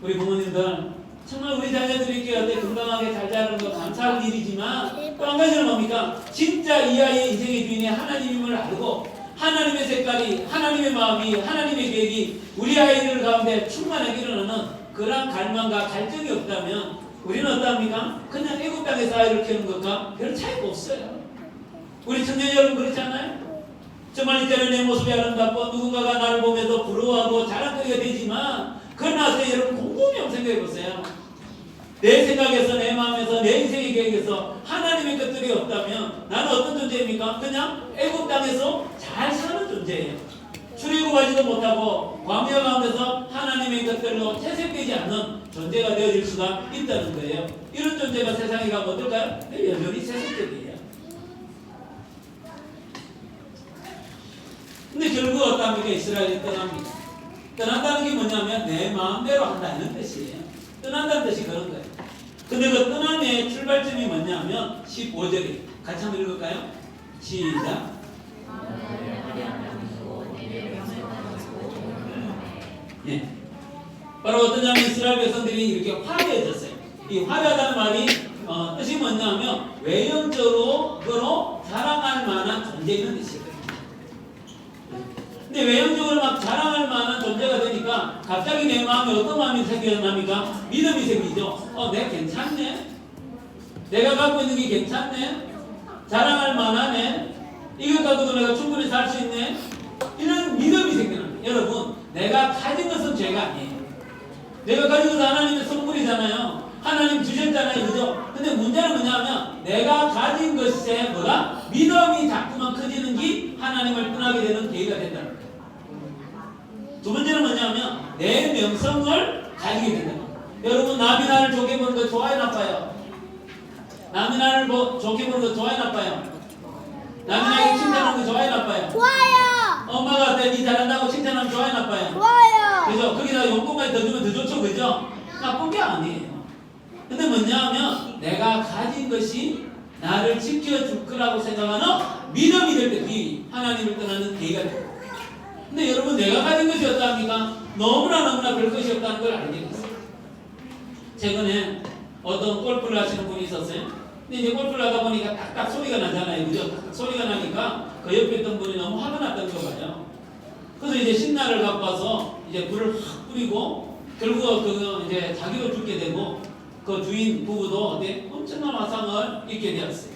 우리 부모님들 정말 우리 자녀들이 이렇게 건강하게 잘 자라는 거 감사할 일이지만 또 한 가지는 뭡니까? 진짜 이 아이의 인생의 주인이 하나님임을 알고 하나님의 색깔이, 하나님의 마음이, 하나님의 계획이 우리 아이들 가운데 충만하게 일어나는 그런 갈망과 갈증이 없다면 우리는 어떠합니까? 그냥 애국 땅에서 아이를 키우는 것과 별 차이가 없어요. 우리 청년 여러분 그렇지 않아요? 정말 이때는 내 모습이 아름답고 누군가가 나를 보면서 부러워하고 자랑거리가 되지만 그러나 여러분 곰곰이 한번 생각해 보세요. 내 생각에서, 내 마음에서, 내 인생의 계획에서 하나님의 것들이 없다면 나는 어떤 존재입니까? 그냥 애국 땅에서 잘 사는 존재예요. 출애굽하지도 못하고 광야 가운데서 하나님의 것들로 채색되지 않는 존재가 되어질 수가 있다는 거예요. 이런 존재가 세상에 가면 어떨까요? 여전히 세속적이에요. 근데 결국 어떠합니까? 이스라엘이 떠납니다. 떠난다는 게 뭐냐면 내 마음대로 한다 이런 뜻이에요. 떠난다는 뜻이 그런 거예요. 근데 그 떠남의 출발점이 뭐냐면 15절이 같이 한번 읽을까요? 시작. 예. 바로 어떠냐면 이스라엘 백성들이 이렇게 화려해졌어요. 이 화려하다는 말이 뜻이 뭐냐면 외형적으로 자랑할 만한 존재인 뜻이에요. 근데 외형적으로 막 자랑할 만한 존재가 되니까 갑자기 내 마음에 어떤 마음이 생겨납니까? 믿음이 생기죠. 내가 괜찮네. 내가 갖고 있는 게 괜찮네. 자랑할 만하네. 이것 가지고 내가 충분히 살 수 있네. 이런 믿음이 생겨납니다. 여러분, 내가 가진 것은 죄가 아니에요. 내가 가진 것은 하나님의 선물이잖아요. 하나님 주셨잖아요. 그죠? 근데 문제는 뭐냐면 내가 가진 것에 뭐가? 믿음이 자꾸만 커지는 게 하나님을 떠나게 되는 계기가 된다는 거예요. 두 번째는 뭐냐면 내 명성을 가지게 된다는 거예요. 여러분 남이 나를 좋게 보는 거 좋아요 나빠요? 남이 나를 좋게 보는 거 좋아요 나빠요? 남이 나에게 칭찬하는 거 좋아요 나빠요? 좋아요. 엄마가 네 잘한다고 칭찬하면 좋아요 나빠요? 좋아요. 그죠? 거기다 용돈까지 더 주면 더 좋죠. 그죠? 나쁜 게 아니에요. 근데 뭐냐면 내가 가진 것이 나를 지켜줄 거라고 생각하는 믿음이 될 때 그 하나님을 떠나는 계기가 돼요. 근데 여러분 내가 가진 것이 어떠합니까? 너무나 별 것이 없다는 걸 알게 됐어요. 최근에 어떤 골프를 하시는 분이 있었어요. 근데 이제 골프를 하다 보니까 딱딱 소리가 나잖아요. 그죠? 딱딱 소리가 나니까 그 옆에 있던 분이 너무 화가 났던 거 봐요. 그래서 이제 신나를 갖고 와서 이제 불을 확 뿌리고 결국 그 이제 자기도 죽게 되고 그 주인 부부도 어때? 엄청난 화상을 입게 되었어요.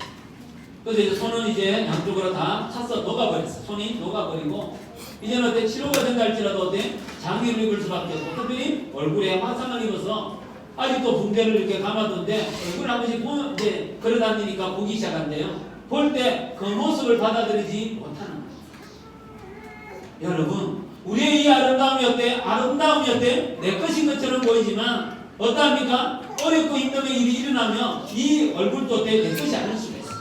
그래서 이제 손은 이제 양쪽으로 다 차서 녹아버렸어요. 손이 녹아버리고 이제는 어때? 치료가 된다 할지라도 어때? 장기를 입을 수밖에 없고 특별히 얼굴에 화상을 입어서 아직도 붕대를 이렇게 감아둔데 얼굴을 한 번씩 이제 걸어다니니까 보기 시작한대요. 볼 때 그 모습을 받아들이지 못하는 거예요. 여러분 우리의 이 아름다움이 어때? 아름다움이 어때? 내 것인 것처럼 보이지만 어떠합니까? 어렵고 힘든 일이 일어나면 이 얼굴도 어때? 내 것이 아닐 수가 있어요.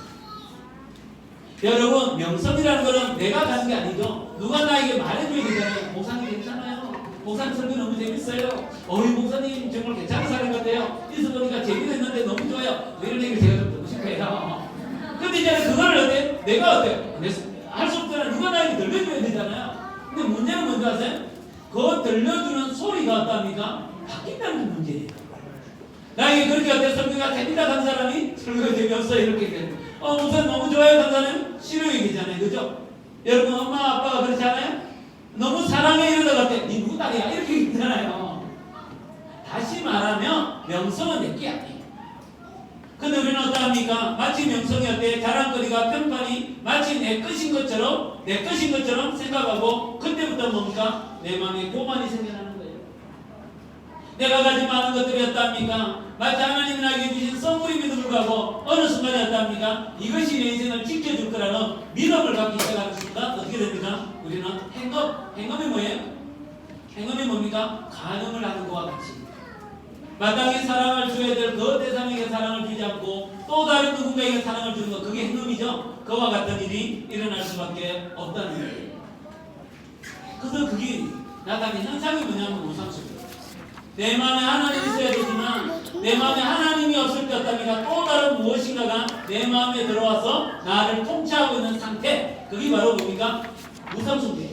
여러분 명성이라는 것은 내가 가는 게 아니죠. 누가 나에게 말해줘야 되잖아요. 목사님 괜찮아요. 목사님 설교 너무 재밌어요. 우리 목사님 정말 괜찮은 사람 같아요. 있어 보니까 재미있는데 너무 좋아요. 이런 얘기를 제가 좀 듣고 싶어요. 근데 이제 그걸 어때? 내가 어때? 할 수 없잖아요. 누가 나에게 들려줘야 되잖아요. 근데 문제는 뭔지 아세요? 그 들려주는 소리가 어떠합니까? 바뀐다는 문제예요. 나에게 그렇게 어때? 설교가 재밌다 한 사람이 설교가 재미없어요. 이렇게 돼요. 목사님 너무 좋아요 한 사람은 싫어 얘기잖아요. 그죠? 여러분 엄마 아빠가 그렇지 않아요? 너무 사랑해 이러다가 네 누구 딸이야? 이렇게 얘기잖아요. 다시 말하면 명성은 내게 아니에요. 근데 우리는 어떠합니까? 마치 명성이 어때? 자랑거리가 평판이 마치 내 것인 것처럼 생각하고 그때부터 뭡니까? 내 마음에 교만이 생겨나는 거예요. 내가 가진 많은 것들이 어떠합니까? 마치 하나님이 나에게 주신 선물임에도 불구하고 어느 순간에 어떠합니까? 이것이 내 인생을 지켜줄 거라는 믿음을 갖기 시작하는 순간 어떻게 됩니까? 우리는 행음이 뭐예요? 행음이 뭡니까? 간음을 하는 것과 같이 마땅히 사랑을 줘야 될 그 대상에게 사랑을 주지 않고 또 다른 누군가에게 사랑을 주는 것 그게 행음이죠. 그와 같은 일이 일어날 수밖에 없다는 거예요. 그래서 그게 나타나는 현상이 뭐냐면 우상숭배. 내 마음에 하나님이 있어야 되지만 내 마음에 하나님이 없을 때 어떻습니까? 또 다른 무엇인가가 내 마음에 들어와서 나를 통치하고 있는 상태. 그게 바로 뭡니까? 우상숭배.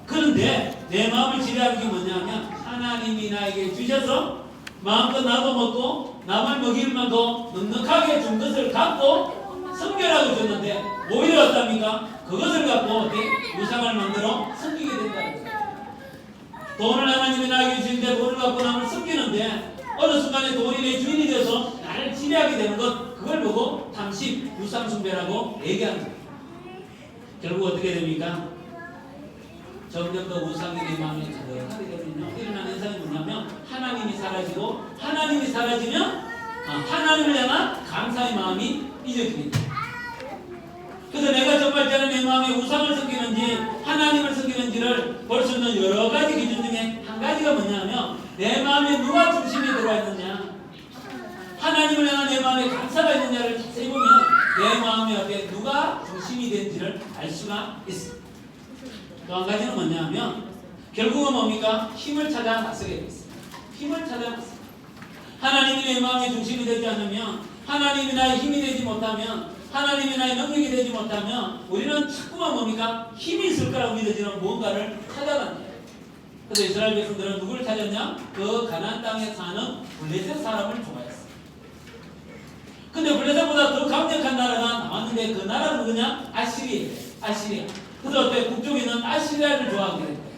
그런데 내 마음을 지배하는 게 뭐냐면 하나님이 나에게 주셔서 마음껏 나도 먹고 남을 먹일 만도 넉넉하게 준 것을 갖고 성결하고 줬는데 오히려 어떻습니까? 그것을 갖고 어떻게 우상을 만들어 섬기게 된다는 거예요. 돈을 하나님이 나에게 주시는데 돈을 갖고 남을 섬기는데 어느 순간에 돈이 내 주인이 되어서 나를 지배하게 되는 것, 그걸 보고 탐심, 우상숭배라고 얘기하는 거예요. 결국 어떻게 됩니까? 점점 더 우상이 내 마음에 가득하게 되면요, 일어나는 현상이 뭐냐면 하나님이 사라지고, 하나님이 사라지면 하나님을 향한 감사의 마음이 잊어지게 돼요. 그래서 내가 정말 저는 내 마음에 우상을 섬기는지 하나님을 섬기는지를 볼 수 있는 여러 가지 기준 중에 한 가지가 뭐냐면 내 마음에 누가 중심이 들어와 있느냐, 하나님을 향한 내 마음에 감사가 있느냐를 자세히 보면 내 마음에 어떻게 누가 중심이 된지를 알 수가 있습니다. 또 한 가지는 뭐냐면 결국은 뭡니까? 힘을 찾아 나서게 돼 있습니다. 힘을 찾아 나서 하나님이 내 마음의 중심이 되지 않으면, 하나님이 나의 힘이 되지 못하면, 하나님이 나의 능력이 되지 못하면 우리는 자꾸만 뭡니까? 힘이 있을 거라고 믿어지는 무언가를 찾아간다. 그래서 이스라엘 백성들은 누구를 찾았냐? 그 가나안 땅에 사는 블레셋 사람을 좋아했어. 근데 블레셋보다 더 강력한 나라가 나왔는데 그 나라는 누구냐? 아시리아. 그래서 어때? 북쪽에는 아시리아를 좋아하게 된 거예요.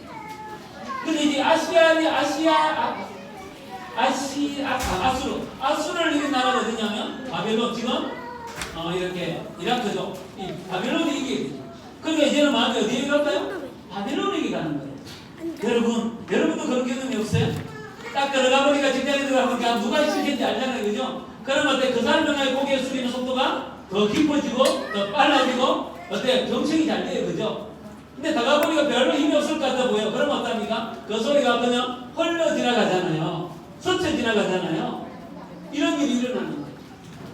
근데 이제 아수르를 이긴 나라가 어디냐면 바벨론. 지금 이렇게 이라크죠. 이 바벨론이 이기게 되죠. 그러니까 이제는 마음이 어디에 갈까요? 바벨론에게 가는 거예요. 여러분도 그런 경험이 없어요? 딱 들어가 보니까 직장에 들어가 보니까 누가 있을 텐지 알잖아요, 그죠? 그러면 어때? 그 사람의 고개 숙이는 속도가 더 깊어지고 더 빨라지고 어때? 경청이 잘 돼요, 그죠? 근데 다가 보니까 별로 힘이 없을 것 같아 보여. 그러면 어떡합니까? 그 소리가 그냥 흘러 지나가잖아요. 스쳐 지나가잖아요. 이런 일이 일어나는 거예요.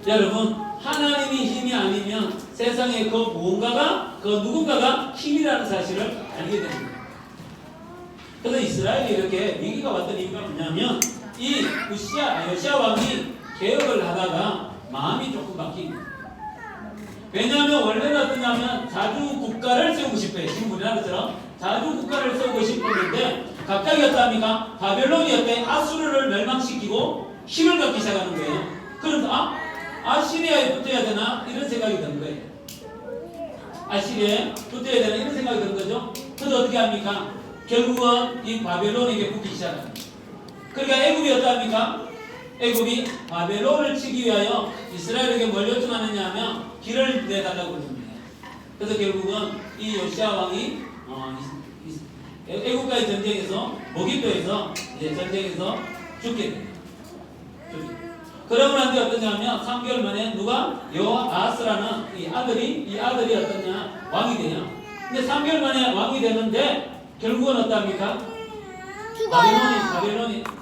여러분, 하나님이 힘이 아니면 세상에 그 무언가가, 그 누군가가 힘이라는 사실을 알게 됩니다. 그래서 이스라엘이 이렇게 위기가 왔던 이유가 뭐냐면 이 요시야 왕이 개혁을 하다가 마음이 조금 바뀝니다. 왜냐하면 원래는 어떠냐면 자주 국가를 세우고 싶어요. 지금 우리나라처럼 자주 국가를 세우고 싶었는데 갑자기 어떠합니까? 바벨론이 어때? 아수르를 멸망시키고 힘을 갖기 시작하는 거예요. 그래서 아시리아에 붙어야 되나? 이런 생각이 든 거예요. 아시리아에 붙어야 되나? 이런 생각이 든 거죠. 그래서 어떻게 합니까? 결국은 이 바벨론에게 붙기 시작합니다. 그러니까 애굽이 어떠합니까? 애굽이 바벨론을 치기 위하여 이스라엘에게 뭘 요청하느냐 하면 길을 내달라고 그럽니다. 그래서 결국은 이 요시야 왕이 애굽과의 전쟁에서 모기도에서 전쟁에서 죽게 됩니다. 그러고 난 뒤에 어떠냐면 3개월 만에 누가? 여호아스라는 이 아들이 어떠냐? 왕이 돼요. 근데 3개월 만에 왕이 되는데 결국은 어떠합니까?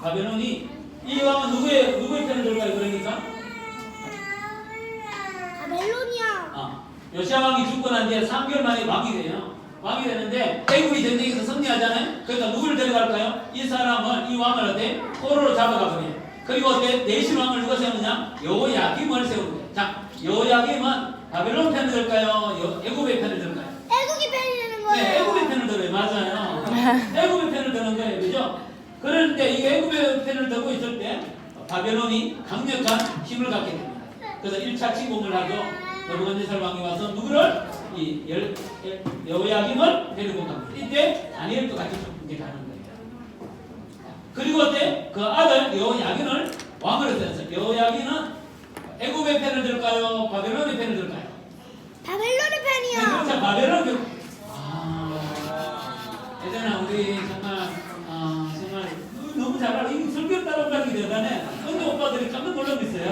바벨론이 이 왕은 누구의 편을 들까요? 그러니까 바벨론이야. 요시야 왕이 죽고 난 뒤에 3개월 만에 왕이 돼요. 왕이 되는데 애굽이 전쟁에서 승리하잖아요. 그러니까 누구를 데려갈까요? 이 왕을 어때? 포로로 잡아가 버려요. 그리고 어때? 대신 왕을 누가 세우느냐? 여호야김을 세우는 거예요. 자, 여호야김은 바벨론 편을 들까요? 애굽의 편을 들까요? 애국이 편이 되는 거예요. 네, 애굽의 편을 들어요. 맞아요. 애굽의 편을 드는 거예요. 그죠? 그럴 때 이 애굽의 편을 들고 있을 때 바벨론이 강력한 힘을 갖게 됩니다. 그래서 1차 침공을 하죠. 느부갓네살 왕이 와서 누구를? 이 여호야김을 데리고 갑니다. 이때 다니엘도 같이 이제 가는 거예요. 그리고 어때? 그 아들 여호야긴을 왕으로 세웠어요. 여호야긴은 애굽의 편을 들까요? 바벨론의 편을 들까요? 바벨론의 편이요. 네, 그렇죠. 바벨론 편. 예전에 우리 정말 너무 잘 알아. 이 설교 따라가는 게 대단해. 근데 오빠들이 깜짝 놀라고 있어요.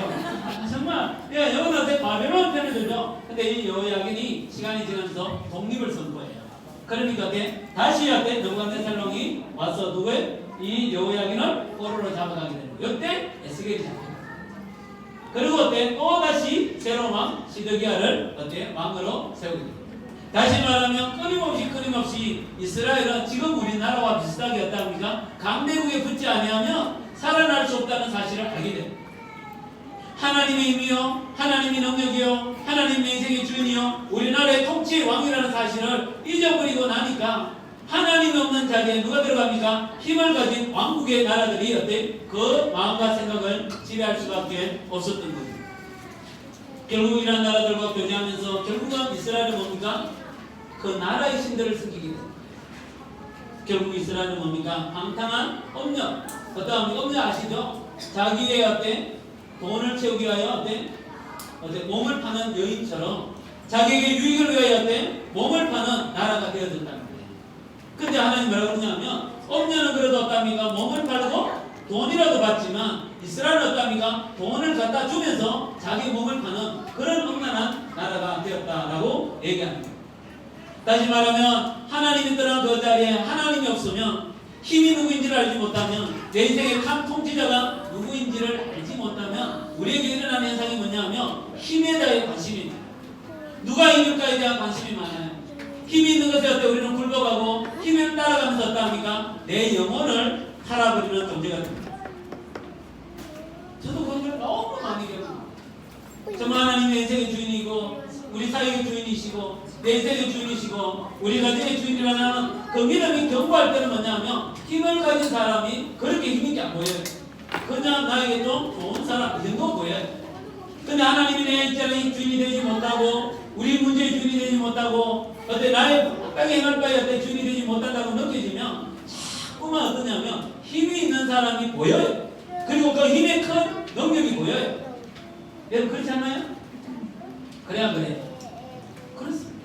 정말 여호야긴 바벨론 편을 들죠. 근데 이 여호야긴이 시간이 지나면서 독립을 선포해요. 그러니까 어때? 다시 어때? 느부갓네살 왕이 와서 누구의? 이 여호야긴을 포로로 잡아가게 되는 거예요. 이때 에스겔이 잡힙니다. 그리고 어때? 또 다시 새로운 왕 시드기야를 어때? 왕으로 세우게 됩니다. 다시 말하면 끊임없이 이스라엘은 지금 우리나라와 비슷하게 어떻습니까? 강대국에 붙지 아니하면 살아날 수 없다는 사실을 알게 됩니다. 하나님의 힘이요, 하나님의 능력이요, 하나님의 인생의 주인이요, 우리나라의 통치의 왕이라는 사실을 잊어버리고 나니까 하나님이 없는 자리에 누가 들어갑니까? 힘을 가진 왕국의 나라들이 어때? 그 마음과 생각을 지배할 수밖에 없었던 겁니다. 결국 이런 나라들과 교제하면서 결국은 이스라엘은 뭡니까? 그 나라의 신들을 섬기게 됩니다. 결국 이스라엘은 뭡니까? 방탕한 업력. 어떠한 업력 아시죠? 자기의 어때? 돈을 채우기 위하여 어때? 몸을 파는 여인처럼 자기에게 유익을 위하여 어때? 몸을 파는 나라가 되어졌다는 거예요. 근데 하나님 뭐라고 그러냐면 엄녀는 그래도 어떻습니까? 몸을 팔고 돈이라도 받지만 이스라엘은 어떻습니까? 돈을 갖다 주면서 자기 몸을 파는 그런 엄란한 나라가 되었다라고 얘기합니다. 다시 말하면 하나님이 떠난 그 자리에 하나님이 없으면 힘이 누구인지를 알지 못하면 내 인생의 한 통치자가 누구인지를 알지 못하면 우리에게 일어나는 현상이 뭐냐면 힘에 대해 관심이 많아요. 누가 이길까에 대한 관심이 많아요. 힘이 있는 것에 어때 우리는 굴복하고 힘을 따라가면서 어떠합니까? 내 영혼을 팔아버리는 존재가 됩니다. 저도 그런 걸 너무 많이 겪어요. 정말 하나님의 인생의 주인이고 우리 사역의 주인이시고 내 인생의 주인이시고 우리 가정의 주인이라는 그 믿음이 견고할 때는 뭐냐면 힘을 가진 사람이 그렇게 힘있게 안 보여요. 그냥 나에게 좀 좋은 사람 그 정도 보여요. 근데 하나님이 내 입장의 주인이 되지 못하고 우리 문제의 주인이 되지 못하고 어때 나의 땅에 행할 바에 어때 주인이 되지 못한다고 느껴지면 자꾸만 어떠냐면 힘이 있는 사람이 보여요. 그리고 그 힘의 큰 능력이 보여요. 여러분 그렇지 않나요? 그래야 그래요. 그렇습니다.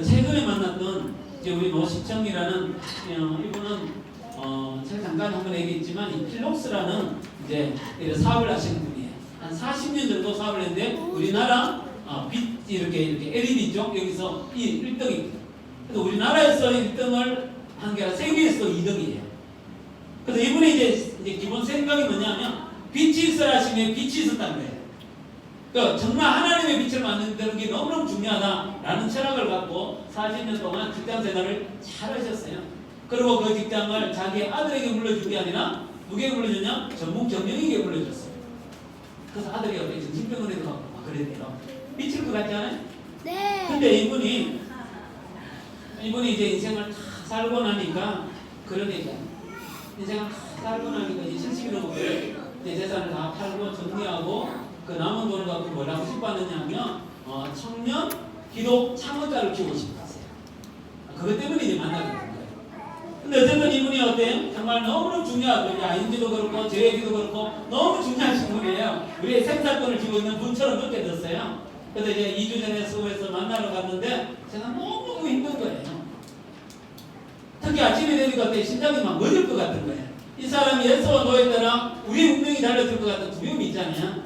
최근에 만났던 이제 우리 노시청이라는 이분은 제가 잠깐 한번 얘기했지만 이 필록스라는 이제 사업을 하시는 분이에요. 한 40년 정도 사업을 했는데 우리나라 빛 이렇게 LED 쪽 여기서 이 1등입니다. 그래서 우리나라에서 1등을 한 게 아니라 세계에서 2등이에요. 그래서 이분이 이제 기본 생각이 뭐냐면 빛이 있어야 하시면 빛이 있었다는 거예요. 그러니까 정말 하나님의 빛을 만드는 게 너무너무 중요하다라는 철학을 갖고 40년 동안 직장 생활을 잘 하셨어요. 그리고 그 직장을 자기 아들에게 물려준 게 아니라 누구에게 물려줬냐? 전문 경영에게 물려줬어요. 그래서 아들이 어떻게 정신병원에 가고 막 그랬대요. 미칠 것 같지 않아요? 네. 근데 이분이 이제 인생을 다 살고 나니까 그런 얘기야. 인생을 다 살고 나니까 이제 70이 넘었거든요. 내 재산을 다 팔고 정리하고 그 남은 돈을 갖고 뭘 하고 싶어 하느냐면 청년 기독 창업자를 키우고 싶어 하세요. 그것 때문에 이제 만나게 된 거예요. 근데 어쨌든 이분이 어때요? 정말 너무너무 중요하고 아인지도 그렇고 제 얘기도 그렇고 너무 중요하신 분이에요. 우리의 생사권을 쥐고 있는 분처럼 느껴졌어요. 그래서 이제 2주 전에 수고해서 만나러 갔는데 제가 너무 힘든 거예요. 특히 아침에 되니까 어때? 심장이 막 멎을 것 같은 거예요. 이 사람이 예수와 너에 따라 우리 운명이 달려들 것 같은 두려움이 있잖아요.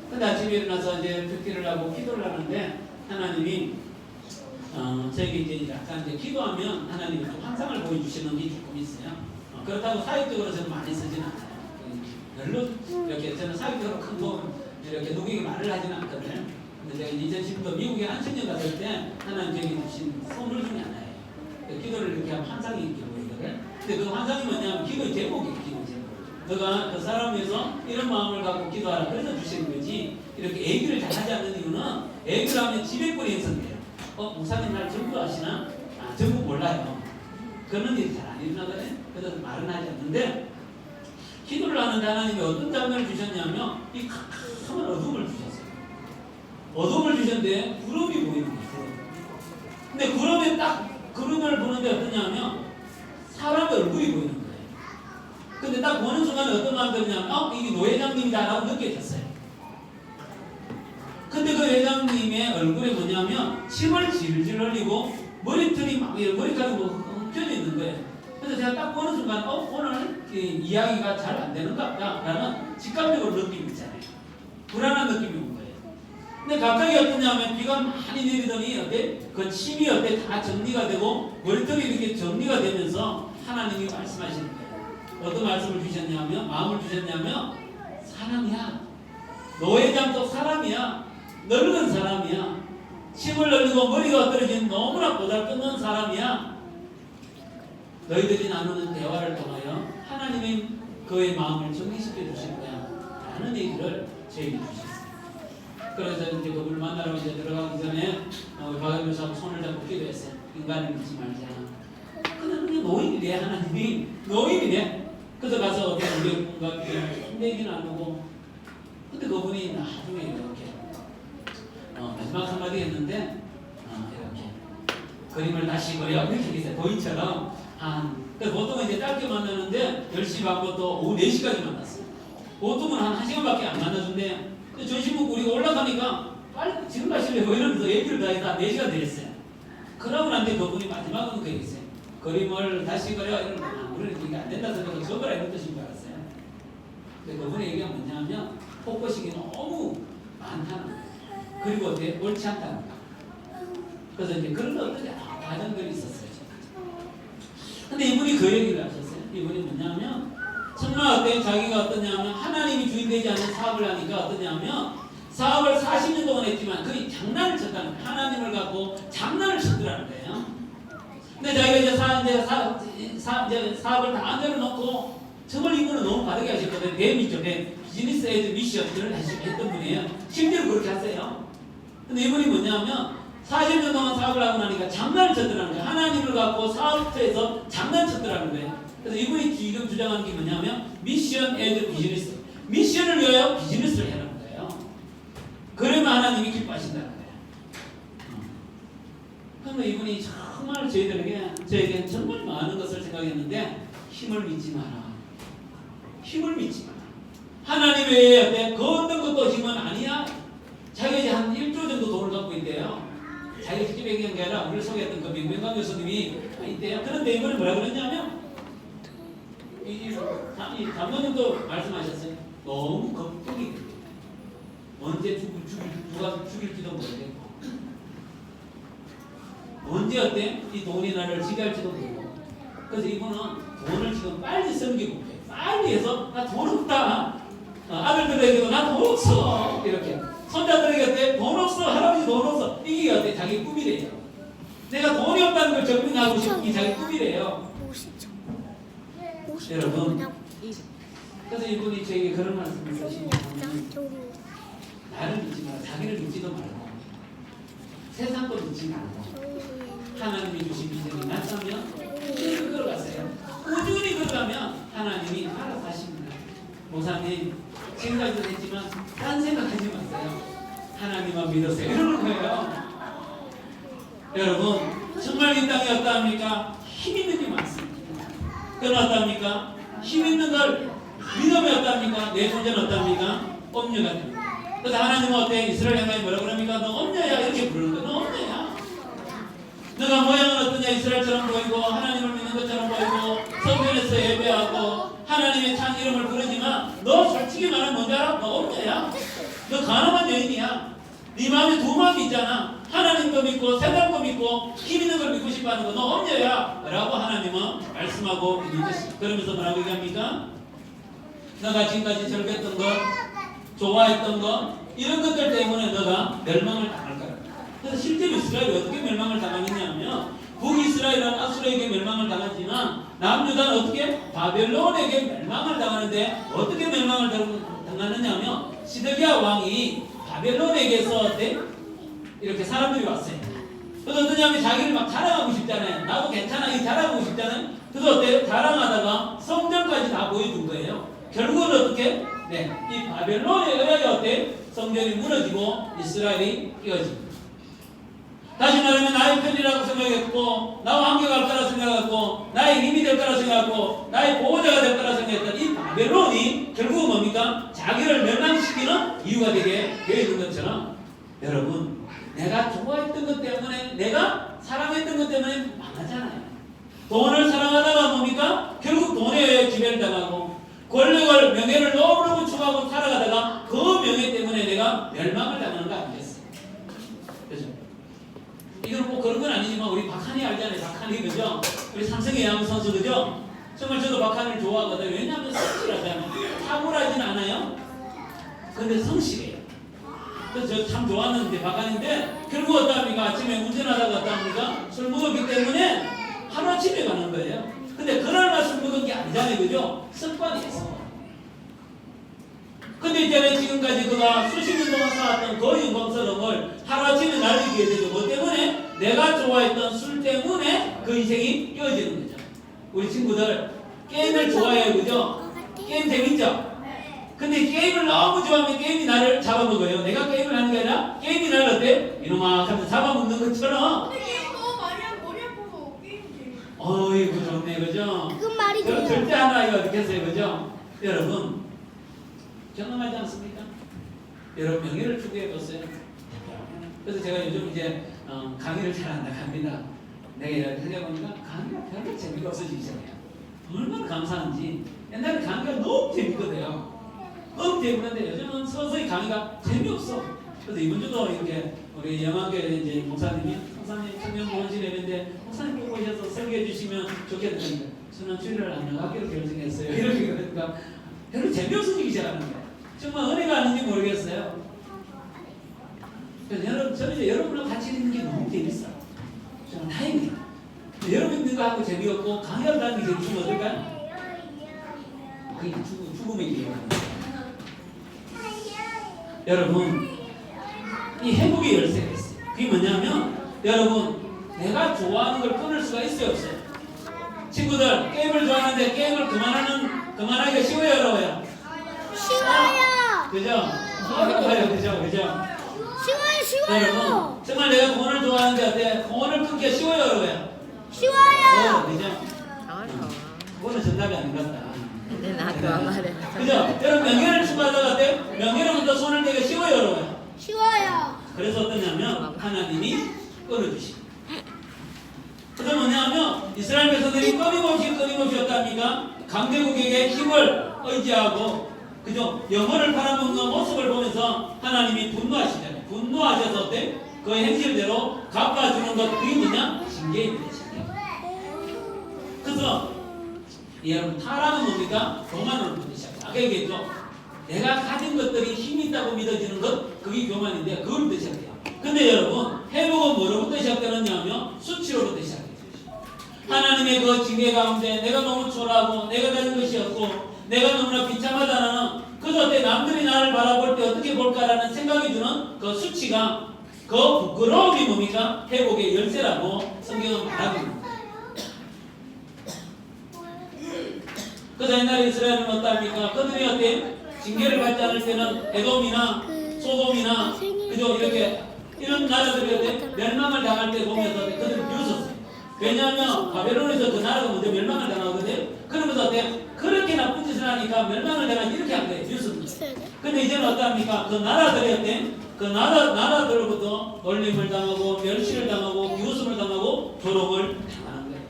근데 아침에 일어나서 이제 듣기를 하고 기도를 하는데 하나님이 저에게 이제 약간 이제 기도하면 하나님이 좀 환상을 보여주시는 게 조금 있어요. 그렇다고 사역적으로 저는 많이 쓰지는 않아요. 별로 이렇게 저는 사역적으로 큰 거 이렇게 누구에게 말을 하지는 않거든요. 근데 제가 2010년 미국에 한 10년 갔을 때 하나님 저에게 주신 선물 중에 하나예요. 기도를 이렇게 하면 환상이 이렇게 보이거든요. 근데 그 환상이 뭐냐면 기도의 제목이에요. 기도 제목. 너가 그 사람 위해서 이런 마음을 갖고 기도하라. 그래서 주시는 거지. 이렇게 얘기를 잘하지 않는 이유는 얘기를 하면 지배권이 형성돼요. 목사님 날 전부 아시나? 전부 몰라요. 그런 일이 잘 안 일어나거든요. 그래서 말은 하지 않는데 기도를 하는데 하나님이 어떤 장면을 주셨냐면 이 캄캄한 어둠을 주셨어요. 어둠을 주셨는데 구름이 보이는 거예요. 근데 구름에 딱 구름을 보는데 어떠냐면 사람의 얼굴이 보이는 거예요. 근데 딱 보는 순간에 어떤 마음이 들냐면 이게 노 회장님이다라고 느껴졌어요. 근데 그 회장님의 얼굴에 뭐냐면 침을 질질 흘리고 머리털이 막 머리카락이 엉켜져 있는 거예요. 그래서 제가 딱 보는 순간 오늘 이야기가 잘 안 되는가 보다라는 직감적으로 느낌이 있잖아요. 불안한 느낌이 온 거예요. 근데 갑자기 어떠냐면 비가 많이 내리더니 어때? 그 침이 어때? 다 정리가 되고 머리털이 이렇게 정리가 되면서 하나님이 말씀하시는 거예요. 어떤 말씀을 주셨냐면 마음을 주셨냐면 사람이야. 노회장도 사람이야. 늙은 사람이야. 침을 흘리고 머리가 떨어진 너무나 보잘것없는 사람이야. 너희들이 나누는 대화를 통하여 하나님이 그의 마음을 정리시켜 주실 거야 라는 얘기를 저에게 주셨어요. 그래서 이제 그분을 만나러 이제 들어가기 전에 박영규사하고 손을 잡고 기도했어요. 인간을 믿지 말자. 근데 그게 노인이래. 하나님이 노인이래. 그래서 가서 어떤 우리 분과 얘기 나누고, 근데 그분이 나중에 이렇게 마지막 한마디 했는데 이렇게 그림을 다시 그려 이렇게 있어요. 도인처럼 보통은 이제 짧게 만나는데 10시 반부터 오후 4시까지 만났어요. 보통은 한 1시간밖에 안 만나준대요. 전시국 우리가 올라가니까 빨리 지금 가실래요? 이러면서 얘기를 다 해서 4시간 되겠어요. 그러고 난데 그분이 마지막으로 그랬어요. 그림을 다시 그려 이러면 우리는 이게 안 된다 소리가 적어라 이런 뜻인 줄 알았어요. 근데 그분의 얘기가 뭐냐면 폭포식이 너무 많다는 거예요. 그리고 어때? 옳지 않다는 거예요. 그래서 이제 그런 어떤 과정들이 있었어요. 근데 이분이 그 얘기를 하셨어요. 이분이 뭐냐면 정말 어때? 자기가 어떠냐면 하나님이 주인되지 않는 사업을 하니까 어떠냐면 사업을 40년 동안 했지만 거의 장난을 쳤다는 거예요. 하나님을 갖고 장난을 쳤더라는 거예요. 근데 자기가 이제 사업을 다 내려놓고 정말 이분은 너무 바르게 하셨거든요. 대미죠. 비즈니스 에이드 미션을 했던 분이에요. 실제로 그렇게 하세요. 근데 이분이 뭐냐면 40년 동안 사업을 하고 나니까 장난을 쳤더라는 거예요. 하나님을 갖고 사업처에서 장난쳤더라는 거예요. 그래서 이분이 지금 주장하는 게 뭐냐면 미션 에이드 비즈니스. 미션을 위하여 비즈니스를 해라는 거예요. 그러면 하나님이 기뻐하신다는 거예요. 그러면 이분이 정말 저에게 정말 많은 것을 생각했는데 힘을 믿지 마라. 힘을 믿지 마라. 하나님 외에 그 어떤 것도 힘은 아니야. 자기가 이제 한 1조 정도 돈을 갖고 있대요. 자기가 직접 얘기한 게 아니라 우리를 소개했던 그 명명강 교수님이 있대요. 그런데 이번에 뭐라 그랬냐면 이 감독님도 말씀하셨어요. 너무 걱정이 돼요. 언제 누가 죽일지도 모르겠고 언제 어때? 이 돈이 나를 지배할지도 모르고. 그래서 이분은 돈을 지금 빨리 섬기고 빨리 해서 나 돈 없다. 아들들에게도 나 돈 없어. 이렇게 손자들에게 어때? 돈 없어. 할아버지 돈 없어. 이게 어때? 자기 꿈이래요. 내가 돈이 없다는 걸证明하고 싶은 게 자기 꿈이래요. 여러분, 그래서 이분이 저에게 그런 말씀을 하시는 나를 믿지 마라. 자기를 믿지도 말고 세상 거 믿지 말고 하나님이 주신 비전이 맞다면 꾸준히 걸어가세요. 꾸준히 걸어가면 하나님이 알아서 하십니다. 목사님 지금까지도 했지만 딴 생각하지 마세요. 하나님만 믿으세요. 이러는 거예요. 여러분 정말 이 땅에 어떠합니까? 힘 있는 게 많습니다. 그건 어떠합니까? 힘 있는 걸 믿음이 어떠합니까? 내 존재는 어떠합니까? 엄녀가 됩니다. 그래서 하나님은 어때? 이스라엘 향하여 뭐라 그럽니까? 너 엄녀야 이렇게 부르는 거야. 너 엄녀야. 너가 모양은 어떠냐? 이스라엘처럼 보이고 하나님을 믿는 것처럼 보이고 성전에서 예배하고 하나님의 찬 이름을 부르지만 너 솔직히 말하면 뭔지 알아? 너 엄녀야. 너 가늠한 여인이야. 네 마음에 두 마음이 있잖아. 하나님도 믿고 세상도 믿고 힘 있는 걸 믿고 싶어하는 거 너 엄녀야 라고 하나님은 말씀하고 있는 것이. 그러면서 뭐라고 얘기합니까? 너가 지금까지 절개했던 것 좋아했던 것 이런 것들 때문에 너가 멸망을 당할 거야. 그래서 실제로 이스라엘이 어떻게 멸망을 당하느냐면 북이스라엘은 아수르에게 멸망을 당하지만 남유다는 어떻게? 바벨론에게 멸망을 당하는데 어떻게 멸망을 당하느냐면 시드기야 왕이 바벨론에게서 이렇게 사람들이 왔어요. 그래서 어떠냐면 자기를 막 자랑하고 싶잖아요. 나도 괜찮아 이 자랑하고 싶잖아요. 그래서 어때요? 자랑하다가 성전까지 다 보여준 거예요. 결국은 어떻게? 이 바벨론에 의하여 어때? 성전이 무너지고 이스라엘이 깨어집니다. 다시 말하면 나의 편이라고 생각했고 나와 함께 갈 거라 생각했고 나의 힘이 될 거라 생각했고 나의 보호자가 될 거라 생각했던 이 바벨론이 결국은 뭡니까? 자기를 멸망시키는 이유가 되게 되어 있는 것처럼 여러분 내가 좋아했던 것 때문에 내가 사랑했던 것 때문에 망하잖아요. 돈을 사랑하다가 뭡니까? 결국 돈에 의해 지배를 당하고 권력을 명예를 너무너무 추구하고 살아가다가 그 명예 때문에 내가 멸망을 당하는 거 아니겠어요? 그죠? 이건 뭐 그런 건 아니지만 우리 박한이 알잖아요. 박한이 그죠? 우리 삼성의 야구 선수 그죠? 정말 저도 박한이를 좋아하거든요. 왜냐하면 성실하잖아요. 탁월하진 않아요. 근데 성실해요. 그래서 저 참 좋았는데 박한인데 결국 어떠합니까? 아침에 운전하다가 어떠합니까? 술 먹었기 때문에 하루아침에 가는 거예요. 근데 그날만 술 먹은 게 아니잖아요. 그죠? 습관이에요, 습관. 근데 이제는 지금까지 그가 수십 년 동안 살았던 그 영광스러움을 하루아침에 날리게 되죠. 뭐 때문에? 내가 좋아했던 술 때문에 그 인생이 깨어지는 거죠. 우리 친구들 게임을 좋아해요. 그죠? 게임 재밌죠? 근데 게임을 너무 좋아하면 게임이 나를 잡아먹어요. 내가 게임을 하는 게 아니라 게임이 나를 어때? 이놈아 하면서 잡아먹는 것처럼. 어이구 좋네. 그죠? 그건 말이 그럼 돼요. 절대 하나 이거 어떻겠어요? 그죠? 여러분 경험하지 않습니까? 여러분 명예를 추구해 보세요. 그래서 제가 요즘 이제 강의를 잘 안 나갑니다. 내가 생각해보니까 강의가 별로 재미가 없어지기 시작해요. 얼마나 감사한지. 옛날에 강의가 너무 재밌거든요. 너무 재밌는데 요즘은 서서히 강의가 재미없어. 그래서 이번 주도 이렇게 우리 영화교회 이제 목사님이 청년 보원실에 있는데 목사님 꼭 오셔서 설교해 주시면 좋겠다니까 저는 주일날 안 나가기로 결정했어요. 이렇게 그러니까 별로 재미없어지기 시작하는 거예요. 정말 은혜가 아닌지 모르겠어요. 그래서 여러분, 저는 이제 여러분과 같이 있는 게 너무 재밌어요. 저는 다행이에요. 여러분 있는 거 하고 재미없고 강의를 다니는 게 재밌으면 어떨까요? 그게 죽음의 길이에요. 여러분, 이 회복의 열쇠가 있어요. 그게 뭐냐면, 여러분, 내가 좋아하는 걸 끊을 수가 있어요, 없어요? 친구들, 게임을 좋아하는데 게임을 그만하기가 쉬워요, 어려워요? 쉬워요. 그죠? 어려워요, 그죠? 쉬워요. 여러분, 정말 내가 공원을 좋아하는데 어때? 공원을 끊기가 쉬워요, 어려워요? 쉬워요. 그죠? 그거는 정답이 아닌 것 같다. 근데 나도 말해. 그죠? 여러분, 명예를 추구하다가 어때? 명예로부터 손을 대기가 쉬워요, 어려워요? 쉬워요. 그래서 어떠냐면 하나님이 끊어주시고 그래서 뭐냐면 이스라엘 백성들이 끊임없이 어떠합니까? 강대국에게 힘을 의지하고 그죠? 영혼을 팔아먹는 모습을 보면서 하나님이 분노하시잖아요. 분노하셔서 어때? 그 행실대로 갚아주는 것 그게 뭐냐? 징계입니다. 징계. 그래서 여러분 타락은 뭡니까? 교만으로부터 시작해요. 아까 얘기했죠? 내가 가진 것들이 힘이 있다고 믿어지는 것 그게 교만인데 그걸부터 시작해요. 근데 여러분 회복은 뭐로부터 시작되느냐면 수치로부터 시작해요. 하나님의 그 징계 가운데 내가 너무 초라하고 내가 가진 것이 없고 내가 너무나 비참하다는 그저 때 남들이 나를 바라볼 때 어떻게 볼까라는 생각이 드는 그 수치가 그 부끄러움이 뭡니까? 회복의 열쇠라고 성경은 말하고 있습니다. 그래서 옛날에 이스라엘은 어떠합니까? 그들이 어때? 징계를 받지 않을 때는 에돔이나 소돔이나 그죠? 이렇게 이런 나라들이 어때? 멸망을 당할 때 보면서 그들을 비웃었어요. 왜냐하면 바벨론에서 그 나라가 먼저 멸망을 당하거든요. 그러면서 어때? 그렇게 나쁜 짓을 하니까 멸망을 당하지 이렇게 한 거예요. 비웃습니다. 근데 이제는 어떠합니까? 그 나라들이 어때? 그 나라들로부터 놀림을 당하고 멸시를 당하고 비웃음을 당하고 조롱을 당하는 거예요.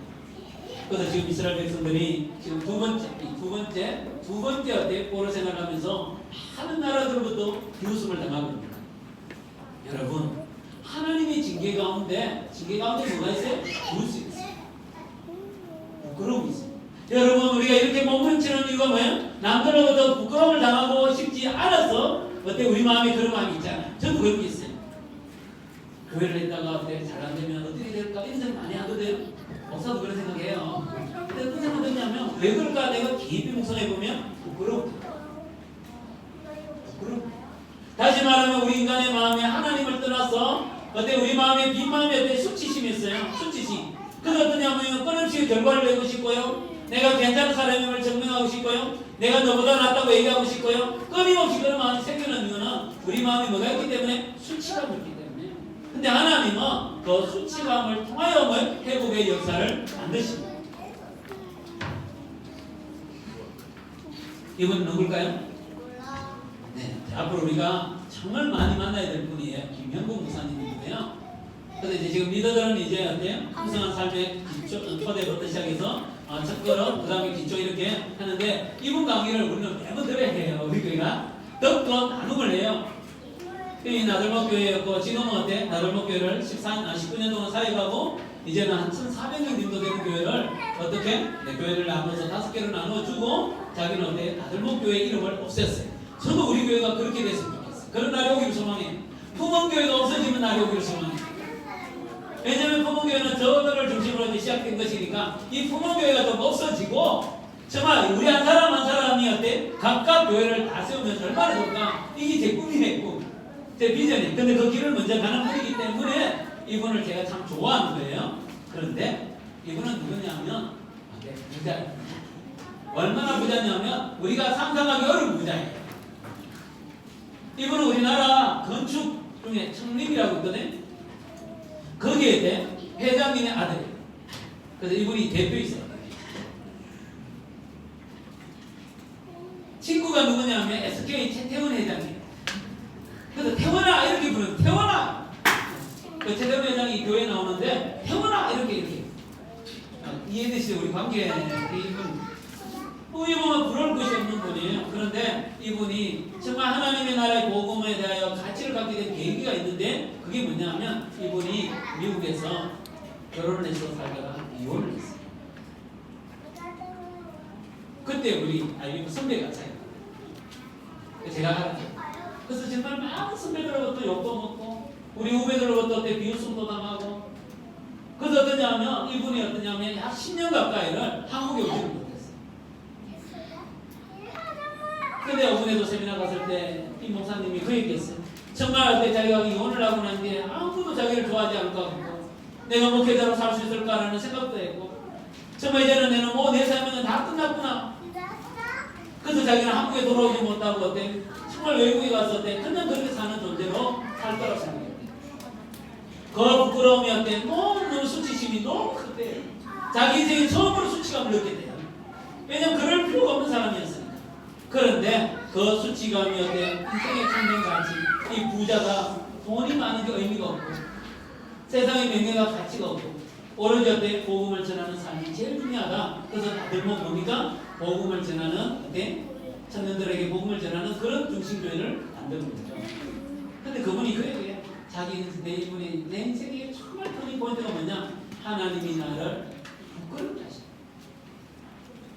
그래서 지금 이스라엘 백성들이 지금 두 번째 어때? 포로 생활하면서 많은 나라들로부터 비웃음을 당하고 있습니다. 여러분, 하나님의 징계 가운데 뭐가 있어요? 비웃음이 있어요. 부끄러움이 있어요. 여러분, 우리가 이렇게 몸부림치는 이유가 뭐예요? 남들로부터 부끄러움을 당하고 싶지 않아서 어때? 우리 마음에 그런 마음이 있잖아요. 저도 그런 게 있어요. 교회를 했다가 어때? 잘 안 되면 어떻게 될까? 이런 생각 많이 하거든요. 목사도 그런 생각해요. 근데 어떤 생각이 드냐면 왜 그럴까? 내가 깊이 묵상해 보면 부끄러워. 다시 말하면 우리 인간의 마음에 하나님을 떠나서 어때? 우리 마음에 빈 마음에 어때? 수치심이 있어요. 수치심. 그래서 어떠냐면 끊임없이 결과를 내고 싶고요. 내가 괜찮은 사람임을 증명하고 싶고요. 내가 너보다 낫다고 얘기하고 싶고요. 끊임없이 그런 마음이 생기는 이유는 우리 마음이 뭐가 있기 때문에 수치감이 있기 때문에. 근데 하나님은 그 수치감을 통하여 회복의 역사를 만드십니다. 이분 누굴까요? 네, 앞으로 우리가 정말 많이 만나야 될 분이에요. 김현국 목사님인데요. 그래서 이제 지금 리더들은 이제 어때요? 풍성한 삶의 기초, 초대부터 시작해서 첫걸음, 그 다음에 기초 이렇게 하는데 이분 강의를 우리는 매번 들어야 해요. 우리 교회가 덕도 나눔을 해요. 이 나들목 교회였고 지금은 어때? 나들목 교회를 19년 동안 사역하고 이제는 한 1,400명 정도 되는 교회를 어떻게? 네, 교회를 나눠서 5개로 나눠주고 자기는 어때? 나들목 교회 이름을 없앴어요. 저도 우리 교회가 그렇게 됐으면 좋겠어요. 그런 날이 오기를 소망해요. 품은 교회가 없어지면 날이 오기를 소망해요. 왜냐하면 부모교회는 저들을 중심으로 이제 시작된 것이니까 이 부모교회가 좀 없어지고 정말 우리 한 사람 한 사람이 어때? 각각 교회를 다 세우면서 얼마나 좋을까? 이게 제 꿈이네, 꿈. 제 비전이. 근데 그 길을 먼저 가는 분이기 때문에 이분을 제가 참 좋아하는 거예요. 그런데 이분은 누구냐면 부자예요. 얼마나 부자냐면 우리가 상상하기 어려운 부자예요. 이분은 우리나라 건축 중에 청림이라고 있거든요. 거기에 회장님의 아들이에요. 그래서 이분이 대표이세요. 친구가 누구냐면 SK 최태원 회장이에요. 그래서 태원아 이렇게 부르는 태원아. 그 최태원 회장이 교회에 나오는데 태원아 이렇게 이해되시죠? 우리 관계 이분 우리 보면 부러울 것이 없는 분이에요. 그런데 이분이 정말 하나님의 나라의 복음에 대하여 가치를 갖게 된 계기가 있는데 그게 뭐냐면 이분이 미국에서 결혼을 해서 살다가 이혼을 했어요. 그때 우리 미국 선배가 차요. 제가 알았죠. 그래서 정말 많은 선배들로부터 욕도 먹고 우리 후배들로부터 비웃음도 당하고 그래서 어떠냐면 이분이 어떠냐면 약 10년 가까이를 한국에 오지를 못했어요. 근데 이번에도 세미나 갔을 때 이 목사님이 그 얘기했어요. 정말 그때 자기가 이혼을 하고 난 뒤에 아무도 자기를 좋아하지 않을 것 같고 내가 목회자로 살 수 있을까라는 생각도 했고 정말 이제는 내는 내 삶은 다 끝났구나. 그래서 자기는 한국에 돌아오지 못하고 어때 정말 외국에 갔을 때 그냥 그렇게 사는 존재로 살 거라고 생각했대요. 그 부끄러움이 어때 너무 수치심이 너무 크대요. 자기 인생에 처음으로 수치감을 느끼게 돼요. 왜냐면 그럴 필요가 없는 사람이었으니까. 그런데 그 수치감이 어때 인생의 청년 가치 이 부자가 돈이 많은 게 의미가 없고 세상의 명예가 가치가 없고 오로지 어때 복음을 전하는 삶이 제일 중요하다. 그래서 다들 뭡니까? 복음을 전하는 어때 청년들에게 복음을 전하는 그런 중심교회를 만드는 거죠. 근데 그분이 그 얘기해요. 내 인생의 정말 큰 포인트가 뭐냐? 하나님이 나를 부끄럽게 하시고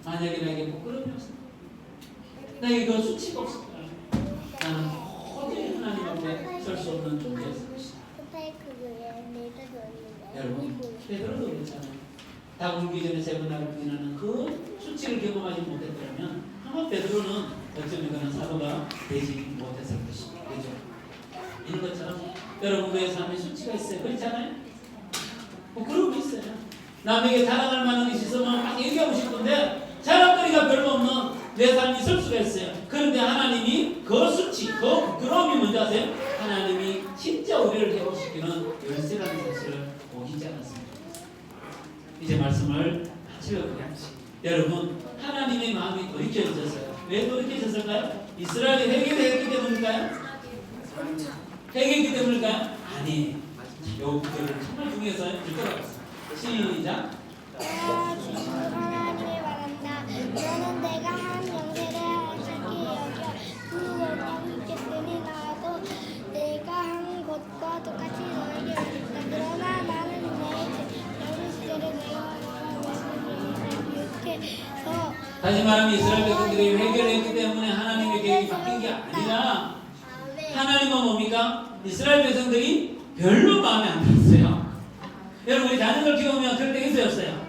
만약에 나에게 부끄러움이 없어 나에게 그 수치가 없을 거야. 나는 도저히 하나님 앞에 설 수 없는 존재였을 것이다. 여러분 베드로도 그렇잖아요. 다 굶기 전에 3번 부인하는 그 수치를 경험하지 못했더라면 아마 베드로는 어쩌면 그는 사도가 되지 못했을 것입니다. 그렇죠? 이런 것처럼 여러분 의 삶에 수치가 있어요. 그렇잖아요? 부끄러움이 있어요. 남에게 자랑할 만한 것이 있으면 막 얘기하고 싶은데 자랑거리가 별로 없는 내 삶이 있을 수가 있어요. 그런데 하나님이 그 수치, 그 부끄러움이 뭔지 아세요? 하나님이 진짜 우리를 회복시키는 열쇠라는 사실을 보이지 않았습니다. 이제 말씀을 마치려고 해요. 여러분 하나님의 마음이 돌이켜졌어요. 왜 돌이켜졌을까요? 이스라엘이 회개했기 때문일까요? 회개했기 때문일까요? 아니, 요 구절을 정말 중요해서 읽어봤어요. 시작. 하나님이 말한다. 너는 내가 한 영세를 하시기 여겨 그 영광이 있겠으니 나도 내가 한 것과 똑같이 너에게 하겠다. 그러나 나는 내 젊은 시절에 내가 비웃해서 다시 말하면 이스라엘 백성들이 회개를 했기 때문에 하나님의 계획이 바뀐 게 아니라 하나님은 뭡니까? 이스라엘 백성들이 별로 마음에 안 들었어요. 여러분 우리 자녀들 키우면 그럴 때 있어요 없어요?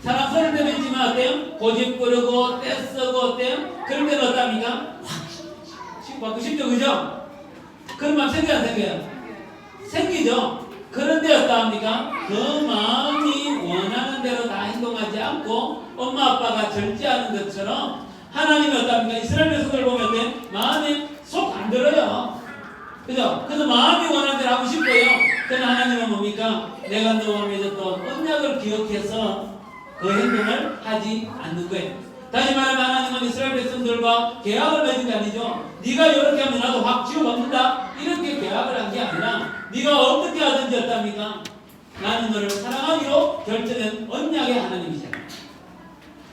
사랑스러울 때도 있지만 어때요? 고집부르고 떼쓰고 어때요? 그럴 때는 어떻답니까? 확 받고 싶죠 그죠? 그런 마음 생겨요 안 생겨요? 생기죠? 그런데 어떠합니까? 그 마음이 원하는 대로 다 행동하지 않고 엄마 아빠가 절제하는 것처럼 하나님이 어떠합니까? 이스라엘 백성들 보면 어때? 마음에 속 안 들어요. 그죠? 그래서 마음이 원하는 대로 하고 싶어요. 그러나 하나님은 뭡니까? 내가 너와 맺었던 언약을 기억해서 그 행동을 하지 않는 거예요. 다시 말하면 하나님은 이스라엘 백성들과 계약을 맺은 게 아니죠. 네가 이렇게 하면 나도 확 지워먹는다. 이렇게 계약을 한 게 아니라 네가 어떻게 하든지 어답니까? 나는 너를 사랑하기로 결정된 언약의 하나님이잖아요.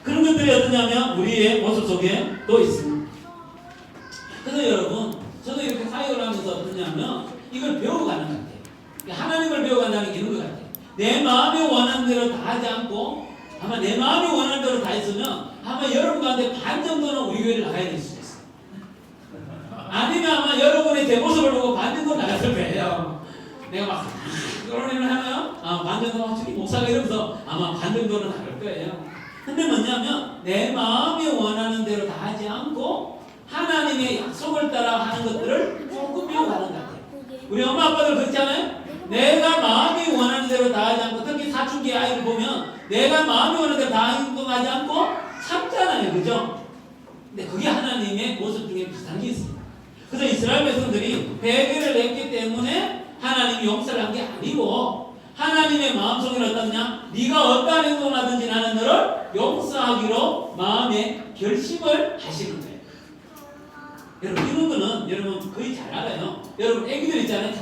그런 것들이 어떠냐면 우리의 모습 속에 또 있습니다. 그래서 여러분 저도 이렇게 사역을 하면서 어떠냐면 이걸 배워가는 것 같아요. 하나님을 배워간다는 게 이런 것 같아요. 내 마음이 원하는 대로 다 하지 않고 아마 내 마음이 원하는 대로 다 했으면 아마 여러분 가운데 반 정도는 우리 교회를 나가야 될 수도 있어요. 아니면 아마 여러분의 제 모습을 보고 반 정도 나갔을 거예요. 내가 막 이런 일을 하면 반 정도 확실히 목사가 이러면서 아마 반 정도는 다를 거예요. 근데 뭐냐면 내 마음이 원하는 대로 다 하지 않고 하나님의 약속을 따라 하는 것들을 조금 미워하는 것 같아요. 우리 엄마 아빠들 그렇잖아요. 내가 마음이 원하는 대로 다 하지 않고, 특히 사춘기 아이를 보면 내가 마음이 원하는 대로 다 행동하지 않고 참잖아요. 그죠? 근데 그게 하나님의 모습 중에 비슷한 게 있어요. 그래서 이스라엘 백성들이 회개를 했기 때문에 하나님이 용서를 한 게 아니고, 하나님의 마음속에 어떠냐? 네가 어떠한 행동을 하든지 나는 너를 용서하기로 마음의 결심을 하시는 거예요. 여러분, 이런 거는 여러분 거의 잘 알아요. 여러분 애기들 있잖아요.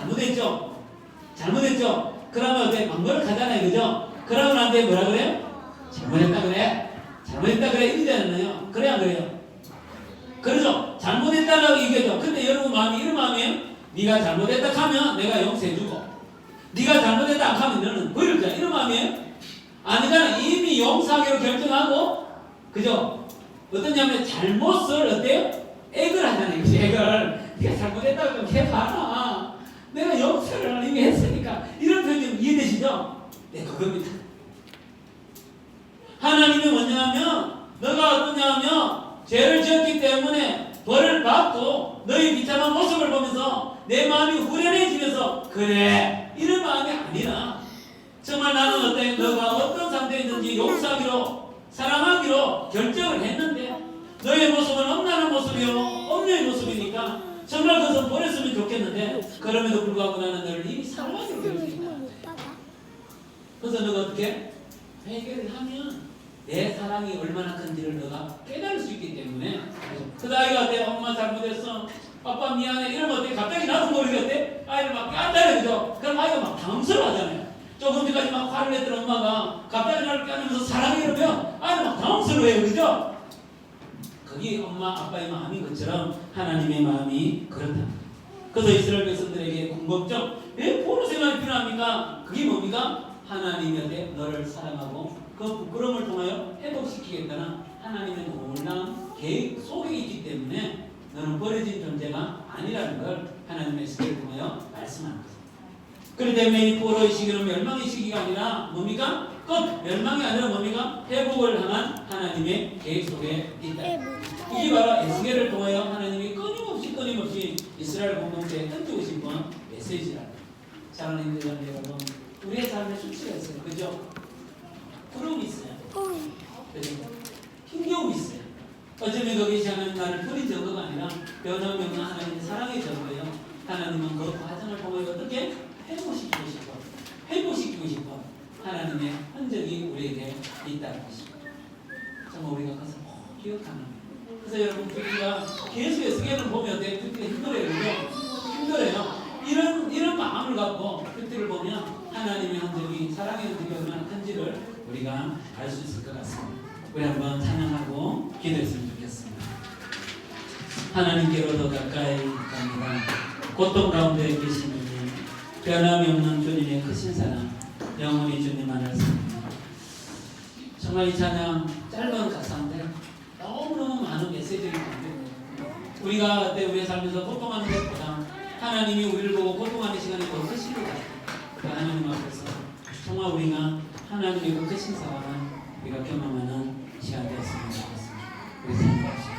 잘못했죠? 그러면 어때? 막노를 가잖아요. 그죠? 그러면 나한테 뭐라 그래요? 잘못했다 그래 이러잖아요. 그래 안 그래요? 그러죠? 잘못했다라고 얘기하죠. 근데 여러분 마음이 이런 마음이에요. 네가 잘못했다 하면 내가 용서해주고, 네가 잘못했다 하면 너는 벌을 줘. 이런 마음이에요? 아니잖아. 이미 용서하기로 결정하고, 그죠? 어떠냐면 잘못을 어때요? 액을 하잖아요. 액을. 네가 잘못했다고 좀 해봐라. 내가 용서를 이미 했으니까. 이런 표현 이해되시죠? 네, 그겁니다. 하나님이 뭐냐면 너가 어떠냐면 죄를 지었기 때문에 벌을 받고 너의 비참한 모습을 보면서 내 마음이 후련해지면서 그래 이런 마음이 아니라 정말 나는 어때? 너가 어떤 상태에 있는지 용서하기로 사랑하기로 결정을 했는데 너의 모습은 엄나는 모습이요 엄녀의 모습이니까 정말 그것은 보냈으면 좋겠는데 그럼에도 불구하고 나는 너를 이미 사랑하기로 결정했다. 그래서 너가 어떻게? 회개를 하면 내 사랑이 얼마나 큰지를 너가 깨달을 수 있기 때문에 그 아이가 어때? 엄마 잘못했어. 아빠 미안해. 이러면 어때? 갑자기 나도 모르게 어때? 아이를 막 깐다려. 그죠? 그럼 아이가 막 당황스러워하잖아요. 조금 전까지 막 화를 냈던 엄마가 갑자기 나를 까면서 사랑해 이러면 아이는 막 당황스러워해요. 그죠? 그게 엄마 아빠의 마음인 것처럼 하나님의 마음이 그렇다. 그래서 이스라엘 백성들에게 궁극적 왜 보는 생활이 필요합니까? 그게 뭡니까? 하나님의 너를 사랑하고 그 부끄러움을 통하여 회복시키겠다는 하나님의 놀라운 계획 속에 있기 때문에 너는 버려진 존재가 아니라는 걸 하나님의 시기를 통하여 말씀하는 거죠. 그렇기 때문에 이 포로의 시기는 멸망의 시기가 아니라 뭡니까? 끝! 멸망이 아니라 뭡니까? 회복을 향한 하나님의 계획 속에 있다. 이게 바로 에스겔을 통하여 하나님이 끊임없이 이스라엘 공동체에 던지고 싶은 메시지라고. 사랑하는 여러분, 우리의 삶에 수치가 있어요. 그죠? 부러움이 있어요. 그죠? 힘겨움이 있어요. 어쩌면 거기 하나님 나를 버린 증거가 아니라 변함없는 하나님의 사랑의 증거예요. 하나님은 그 과정을 통해 어떻게 회복시키고 싶어 하나님의 흔적이 우리에게 있다는 것입니다. 정말 우리가 그것을 꼭 기억하는 거예요. 그래서 여러분 우리가 계속 에스겔을 보면 그때 힘들어요. 그죠? 힘들어요. 이런 마음을 갖고 그때를 보면 하나님의 흔적이 사랑의 흔적이 얼마나 큰지를 우리가 알 수 있을 것 같습니다. 우리 한번 찬양하고 기도했으면 좋겠습니다. 하나님께로 더 가까이 갑니다. 고통 가운데 계신 주님, 변함이 없는 주님의 크신 사랑, 영원히 주님 안을 삽니다. 정말 이 찬양 짧은 가사인데 너무너무 많은 메시지를 담고 우리가 그때 우리의 삶에서 고통하는 것보다 하나님이 우리를 보고 고통하는 시간이 더 크신 것 같아요. 하나님 앞에서 정말 우리가 하나님의 그 크신 사랑을 우리가 경험하는 시간 되었으면 좋겠습니다. 우리 생각합시다.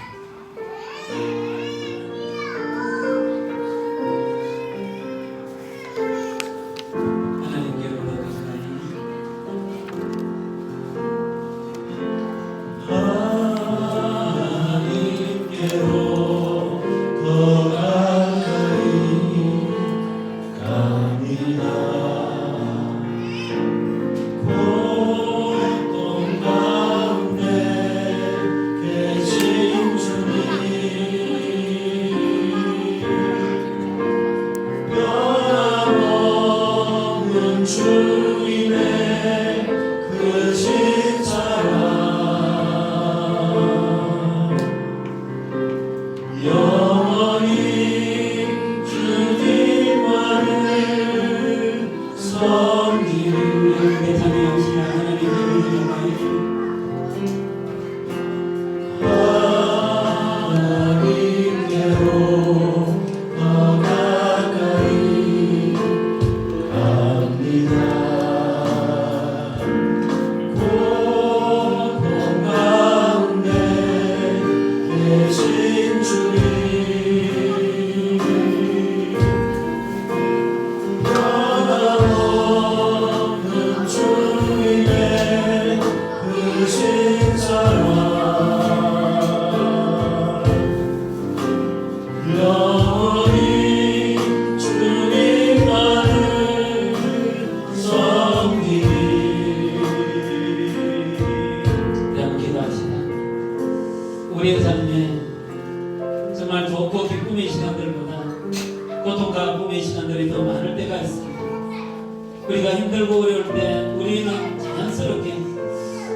우리가 힘들고 어려울 때 우리는 자연스럽게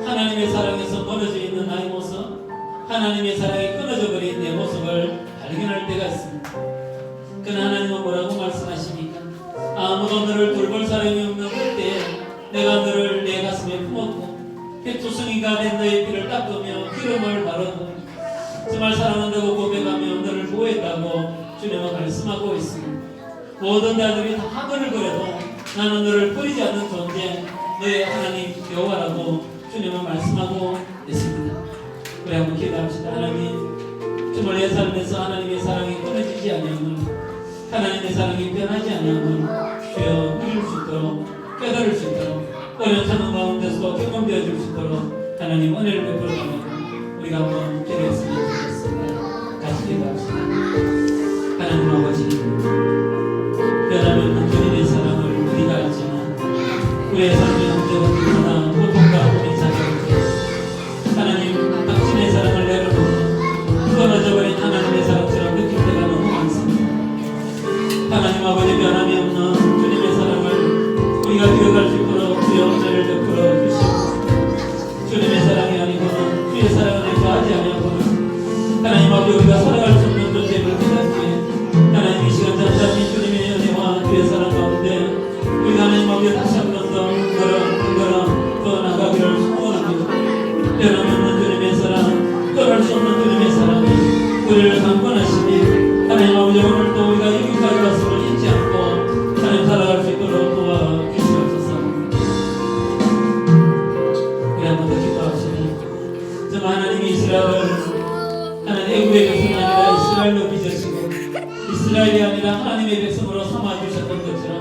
하나님의 사랑에서 멀어져 있는 나의 모습, 하나님의 사랑이 끊어져 버린 내 모습을 발견할 때가 있습니다. 그러나 하나님은 뭐라고 말씀하십니까? 아무도 너를 돌볼 사람이 없는 그때에 내가 너를 내 가슴에 품었고 백두성이가 된 너의 피를 닦으며 기름을 바르고 정말 사랑한다고 고백하며 너를 보호했다고 주님은 말씀하고 있습니다. 모든 자들이 다 하늘을 그래도 나는 너를 버리지 않는 존재, 너의 하나님 여호와라고 주님은 말씀하고 있습니다. 우리 한번 기도합시다. 하나님, 정말 내 삶에서 하나님의 사랑이 끊어지지 않으면, 하나님의 사랑이 변하지 않으면 주여 누릴 수 있도록, 깨달을 수 있도록, 어려운 상황 가운데서 경험되어 줄 수 있도록 하나님 은혜를 베풀어 달라고 우리가 한번 기도했으면 좋겠습니다. 같이 기도합시다. 하나님 아버지, 변함이 없는 주님의 사랑을 우리가 알지만 우리의 삶의 문제가 얼마나 고통과 고민 찾아오죠. 하나님, 당신의 사랑을 내려놓고 끊어져버린 하나님의 사랑처럼 느낄 때가 너무 많습니다. 하나님 아버지, 변함이 없는 주님의 사랑을 우리가 기억할 수 있도록 주여 은혜를 베풀어 주시옵소서. 주님의 사랑이 아니고는 주의 사랑을 좋아하지 아니하고는 하나님 아버지, 우리가 살아갈 수 없는 존재를 기다리에 하나님 이 시간 잠잠히 주님의 은혜와 주의 사랑 가운데 우리가 하나님 아버지 다시 한 번 더 걸음 더 나가기를 소원합니다. 변함이 없는 주님의 사랑, 끊을 수 없는 주님의 사랑이 우리를 강권하시니 하나님 아버지, 오늘도 우리가 여기까지 왔음을 잊지 않고 하나님 살아갈 수 있도록 도와주시옵소서. 우리 한번 더 기도합시다. 정말 하나님이 이스라엘을 하나님 애국의 백성이 아니라 이스라엘로 빚으시고 이스라엘이 아니라 하나님의 백성으로 삼아주셨던 것처럼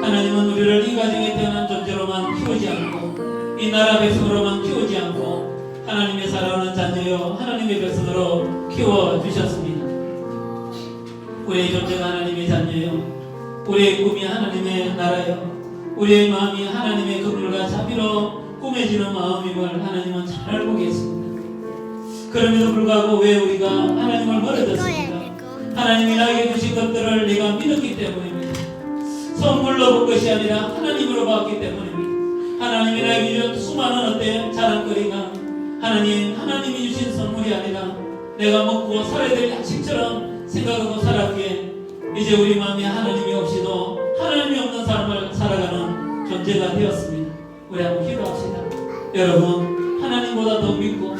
하나님은 우리를 이 가정에 태어난 존재로만 키우지 않고 이 나라 백성으로만 키우지 않고 하나님의 사랑하는 자녀여 하나님의 백성으로 키워주셨습니다. 우리의 존재가 하나님의 자녀여, 우리의 꿈이 하나님의 나라여, 우리의 마음이 하나님의 긍휼과 자비로 꾸며지는 마음임을 하나님은 잘 알고 계십니다. 그럼에도 불구하고 왜 우리가 하나님을 멀어졌습니까? 하나님이 나에게 주신 것들을 내가 믿었기 때문입니다. 선물로 본 것이 아니라 하나님으로 봤기 때문입니다. 하나님이 나에게 주신 수많은 어떤 자랑거리가 하나님이 주신 선물이 아니라 내가 먹고 살아야 될 양식처럼 생각하고 살았기에 이제 우리 마음에 하나님이 없이도 하나님이 없는 삶을 살아가는 존재가 되었습니다. 우리 한번 기도합시다. 여러분, 하나님보다 더 믿고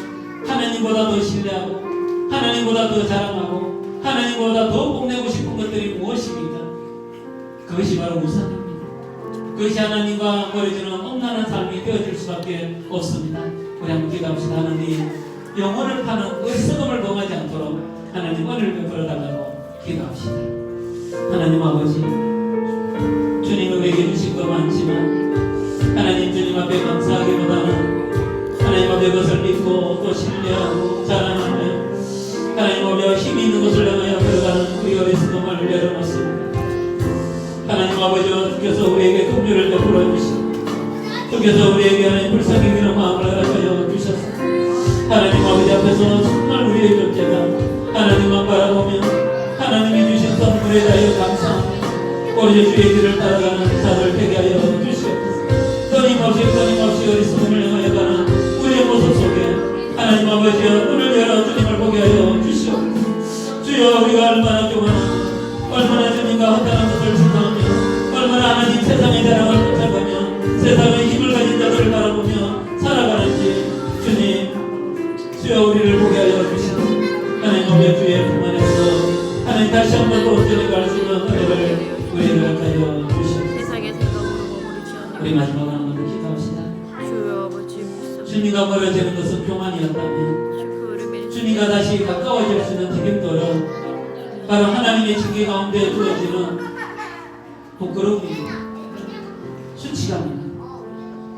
하나님보다 더 신뢰하고 하나님보다 더 자랑하고 하나님보다 더 뽐내고 싶은 것들이 무엇입니까? 그것이 바로 우상입니다. 그것이 하나님과 멀어지는 엄난한 삶이 되어질 수밖에 없습니다. 우리 한번 기도합시다. 하나님, 영혼을 파는 어리석음을 범하지 않도록 하나님 은혜를 베풀어 달라고 기도합시다. 하나님 아버지, 주님이 우리에게 주신 것 많지만 하나님 주님 앞에 감사하기보다는 하나님 앞에 것을 믿고 또 신뢰하고 자랑하며 하나님 앞에 힘이 있는 것을 향하여 걸어가는 우리 어리석음을 내려놓습니다. 하나님 아버지, 주께서 우리에게 긍휼을 베풀어 주시고 주께서 우리에게 하나님 불쌍히 여기는 마음을 허락하여 주셨습니다. 하나님 아버지 앞에서 정말 우리의 존재가 하나님만 바라보며 하나님이 주신 선물에 대하여 감사하며 오직 주의 길을 따라가는 자들 되게 하여 주시옵소서. 끊임없이 어리석음을 향하여 가는 우리의 모습 속에 하나님 아버지여 눈을 열어 주님을 보게 하여 주시옵소서. 주여, 우리가 얼마나 교만하고 얼마나 주님과 허탄한 것을 생각하며 얼마나 하나님 세상의 자랑을 쫓아가며 세상의 힘을 가진 자들을 바라보며 살아가는지 주님, 주여 우리를 보게 하여 주시고 하나님 아버지 주의 품 안에서 하나님 다시 한번 또 온전히 갈 수 있는 은혜를 우리에게 허락하여 주시옵소서. 세상의 생각으로 몸을 지어놓고 우리 마지막으로 한번 더 기도합시다. 주여 아버지 믿습니다. 주님과 멀어지는 것은 교만이었다면 주님과 다시 가까워질 수 있는 디딤돌은 바로 하나님의 징계 가운데 주어지는 부끄러움입니다. 수치감입니다.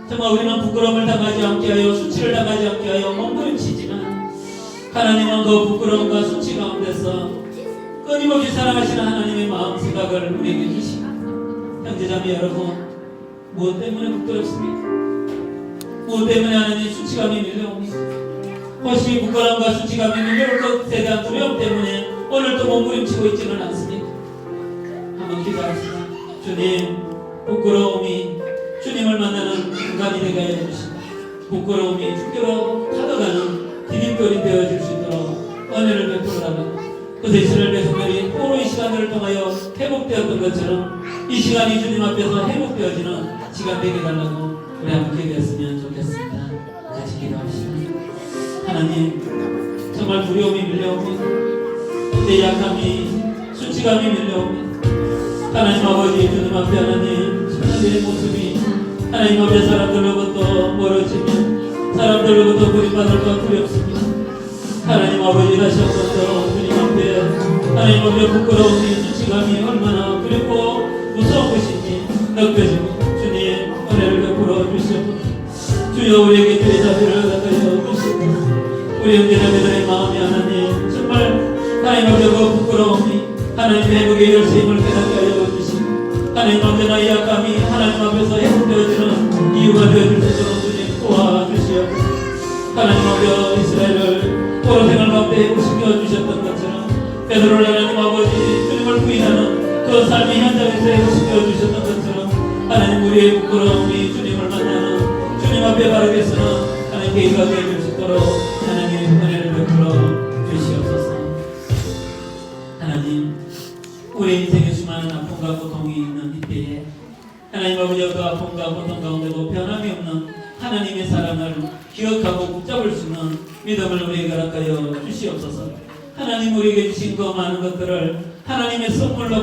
정말 우리는 부끄러움을 당하지 않게 하여 수치를 당하지 않게 하여 몸부림치지만 하나님은 그 부끄러움과 수치 가운데서 끊임없이 사랑하시는 하나님의 마음 생각을 우리에게 주시고, 형제자매 여러분, 무엇 때문에 부끄럽습니까? 무엇 때문에 하나님 수치감이 밀려옵니까? 혹시 부끄러움과 수치감이 밀려올 것에 대한 두려움 때문에 오늘도 몸부림치고 있지는 않습니까? 한번 기도합시다. 주님, 부끄러움이 주님을 만나는 순간이 되게 하여 주시고 부끄러움이 주께로 다가가는 디딤돌이 되어줄 수 있도록 은혜를 베풀으라면 그래서 이스라엘 백성들이 포로의 시간들을 통하여 회복되었던 것처럼 이 시간이 주님 앞에서 회복되어지는 시간 되게 달라고 우리 함께 기도했으면 좋겠습니다. 같이 기도합시다. 하나님 정말 두려움이 밀려옵니다. 내 약함이 수치감이 밀려옵니다. 하나님 아버지 주님 앞에 하나님 정말 내 모습이 하나님 앞에 사람들로부터 멀어지면 사람들로부터 버림받을까 두렵습니다. 하나님 아버지 다시 한 번 더 주님 앞에 하나님 앞에 부끄러움이 수치감이 얼마나 두렵고 무서운 것인지 느껴지고 주님 은혜를 베풀어 주시옵소서. 주여 우리에게 주의 자비를 허락하여 주시옵소서. 우리 형제자매들의 마음이 하나님 정말 하나님 앞에 그 부끄러움이 하나님의 회복의 열쇠임을 깨닫게 하여 주시고 하나님 앞에 나의 약함이 하나님 앞에서 회복되어지는 이유가 되어줄 수 있도록 주님 도와주시옵소서. 하나님 앞에 이스라엘을 포로 생활 가운데 회복시켜 주셨던 것처럼 베드로를 하나님 아버지 주님을 부인하는 그 삶의 현장에서 회복시켜 주셨던 것처럼 하나님 우리의 부끄러움이 주님을 만나는 주님 앞에 바르게 서는 하나님 계기가 되어줄 수 있도록 하나님 은혜를 베풀어 주시옵소서. 하나님 우리 인생에 수많은 아픔과 고통이 있는 이때에 하나님 아버지 그 아픔과 고통 가운데도 변함이 없는 하나님의 사랑을 기억하고 붙잡을 수 있는 믿음을 우리에게 허락하여 주시옵소서. 하나님 우리에게 주신 그 많은 것들을 하나님의 선물로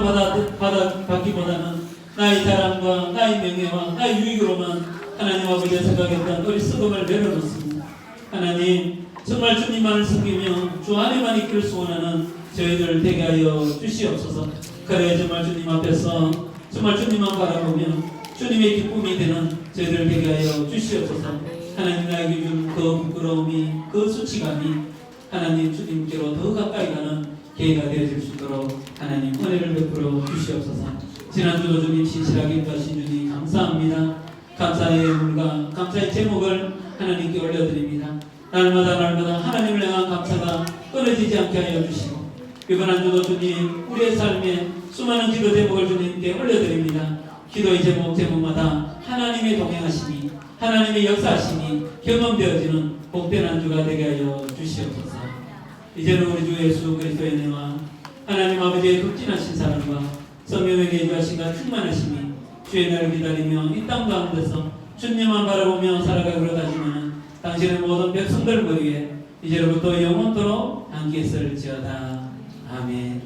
받기보다는 나의 자랑과 나의 명예와 나의 유익으로만 하나님 아버지의 생각했던 우리 수금을 내려놓습니다. 하나님 정말 주님만을 섬기며 주 안에만 있기를 소원하는 저희들 되게 하여 주시옵소서. 그래 정말 주님 앞에서 정말 주님만 바라보며 주님의 기쁨이 되는 저희들 되게 하여 주시옵소서. 하나님 나에게 준 그 부끄러움이 그 수치감이 하나님 주님께로 더 가까이 가는 계기가 되어질 수 있도록 하나님 은혜를 베풀어 주시옵소서. 지난주도 주님 신실하게 인도하신 주님 감사합니다. 감사의 예물과 감사의 제목을 하나님께 올려드립니다. 날마다 하나님을 향한 감사가 끊어지지 않게 하여 주시고 이번 한 주도 주님 우리의 삶에 수많은 기도 제목을 주님께 올려드립니다. 기도의 제목마다 하나님의 동행하심이 하나님의 역사하심이 경험되어지는 복된 한 주가 되게 하여 주시옵소서. 이제는 우리 주 예수 그리스도의 은혜와 하나님 아버지의 극진하신 사랑과 성령의 계주하심과 충만하심이 주의 날을 기다리며 이 땅 가운데서 주님만 바라보며 살아가기로 다짐하는 당신의 모든 백성들 머리에 이제로부터 영원토록 함께 있을지어다. 아멘.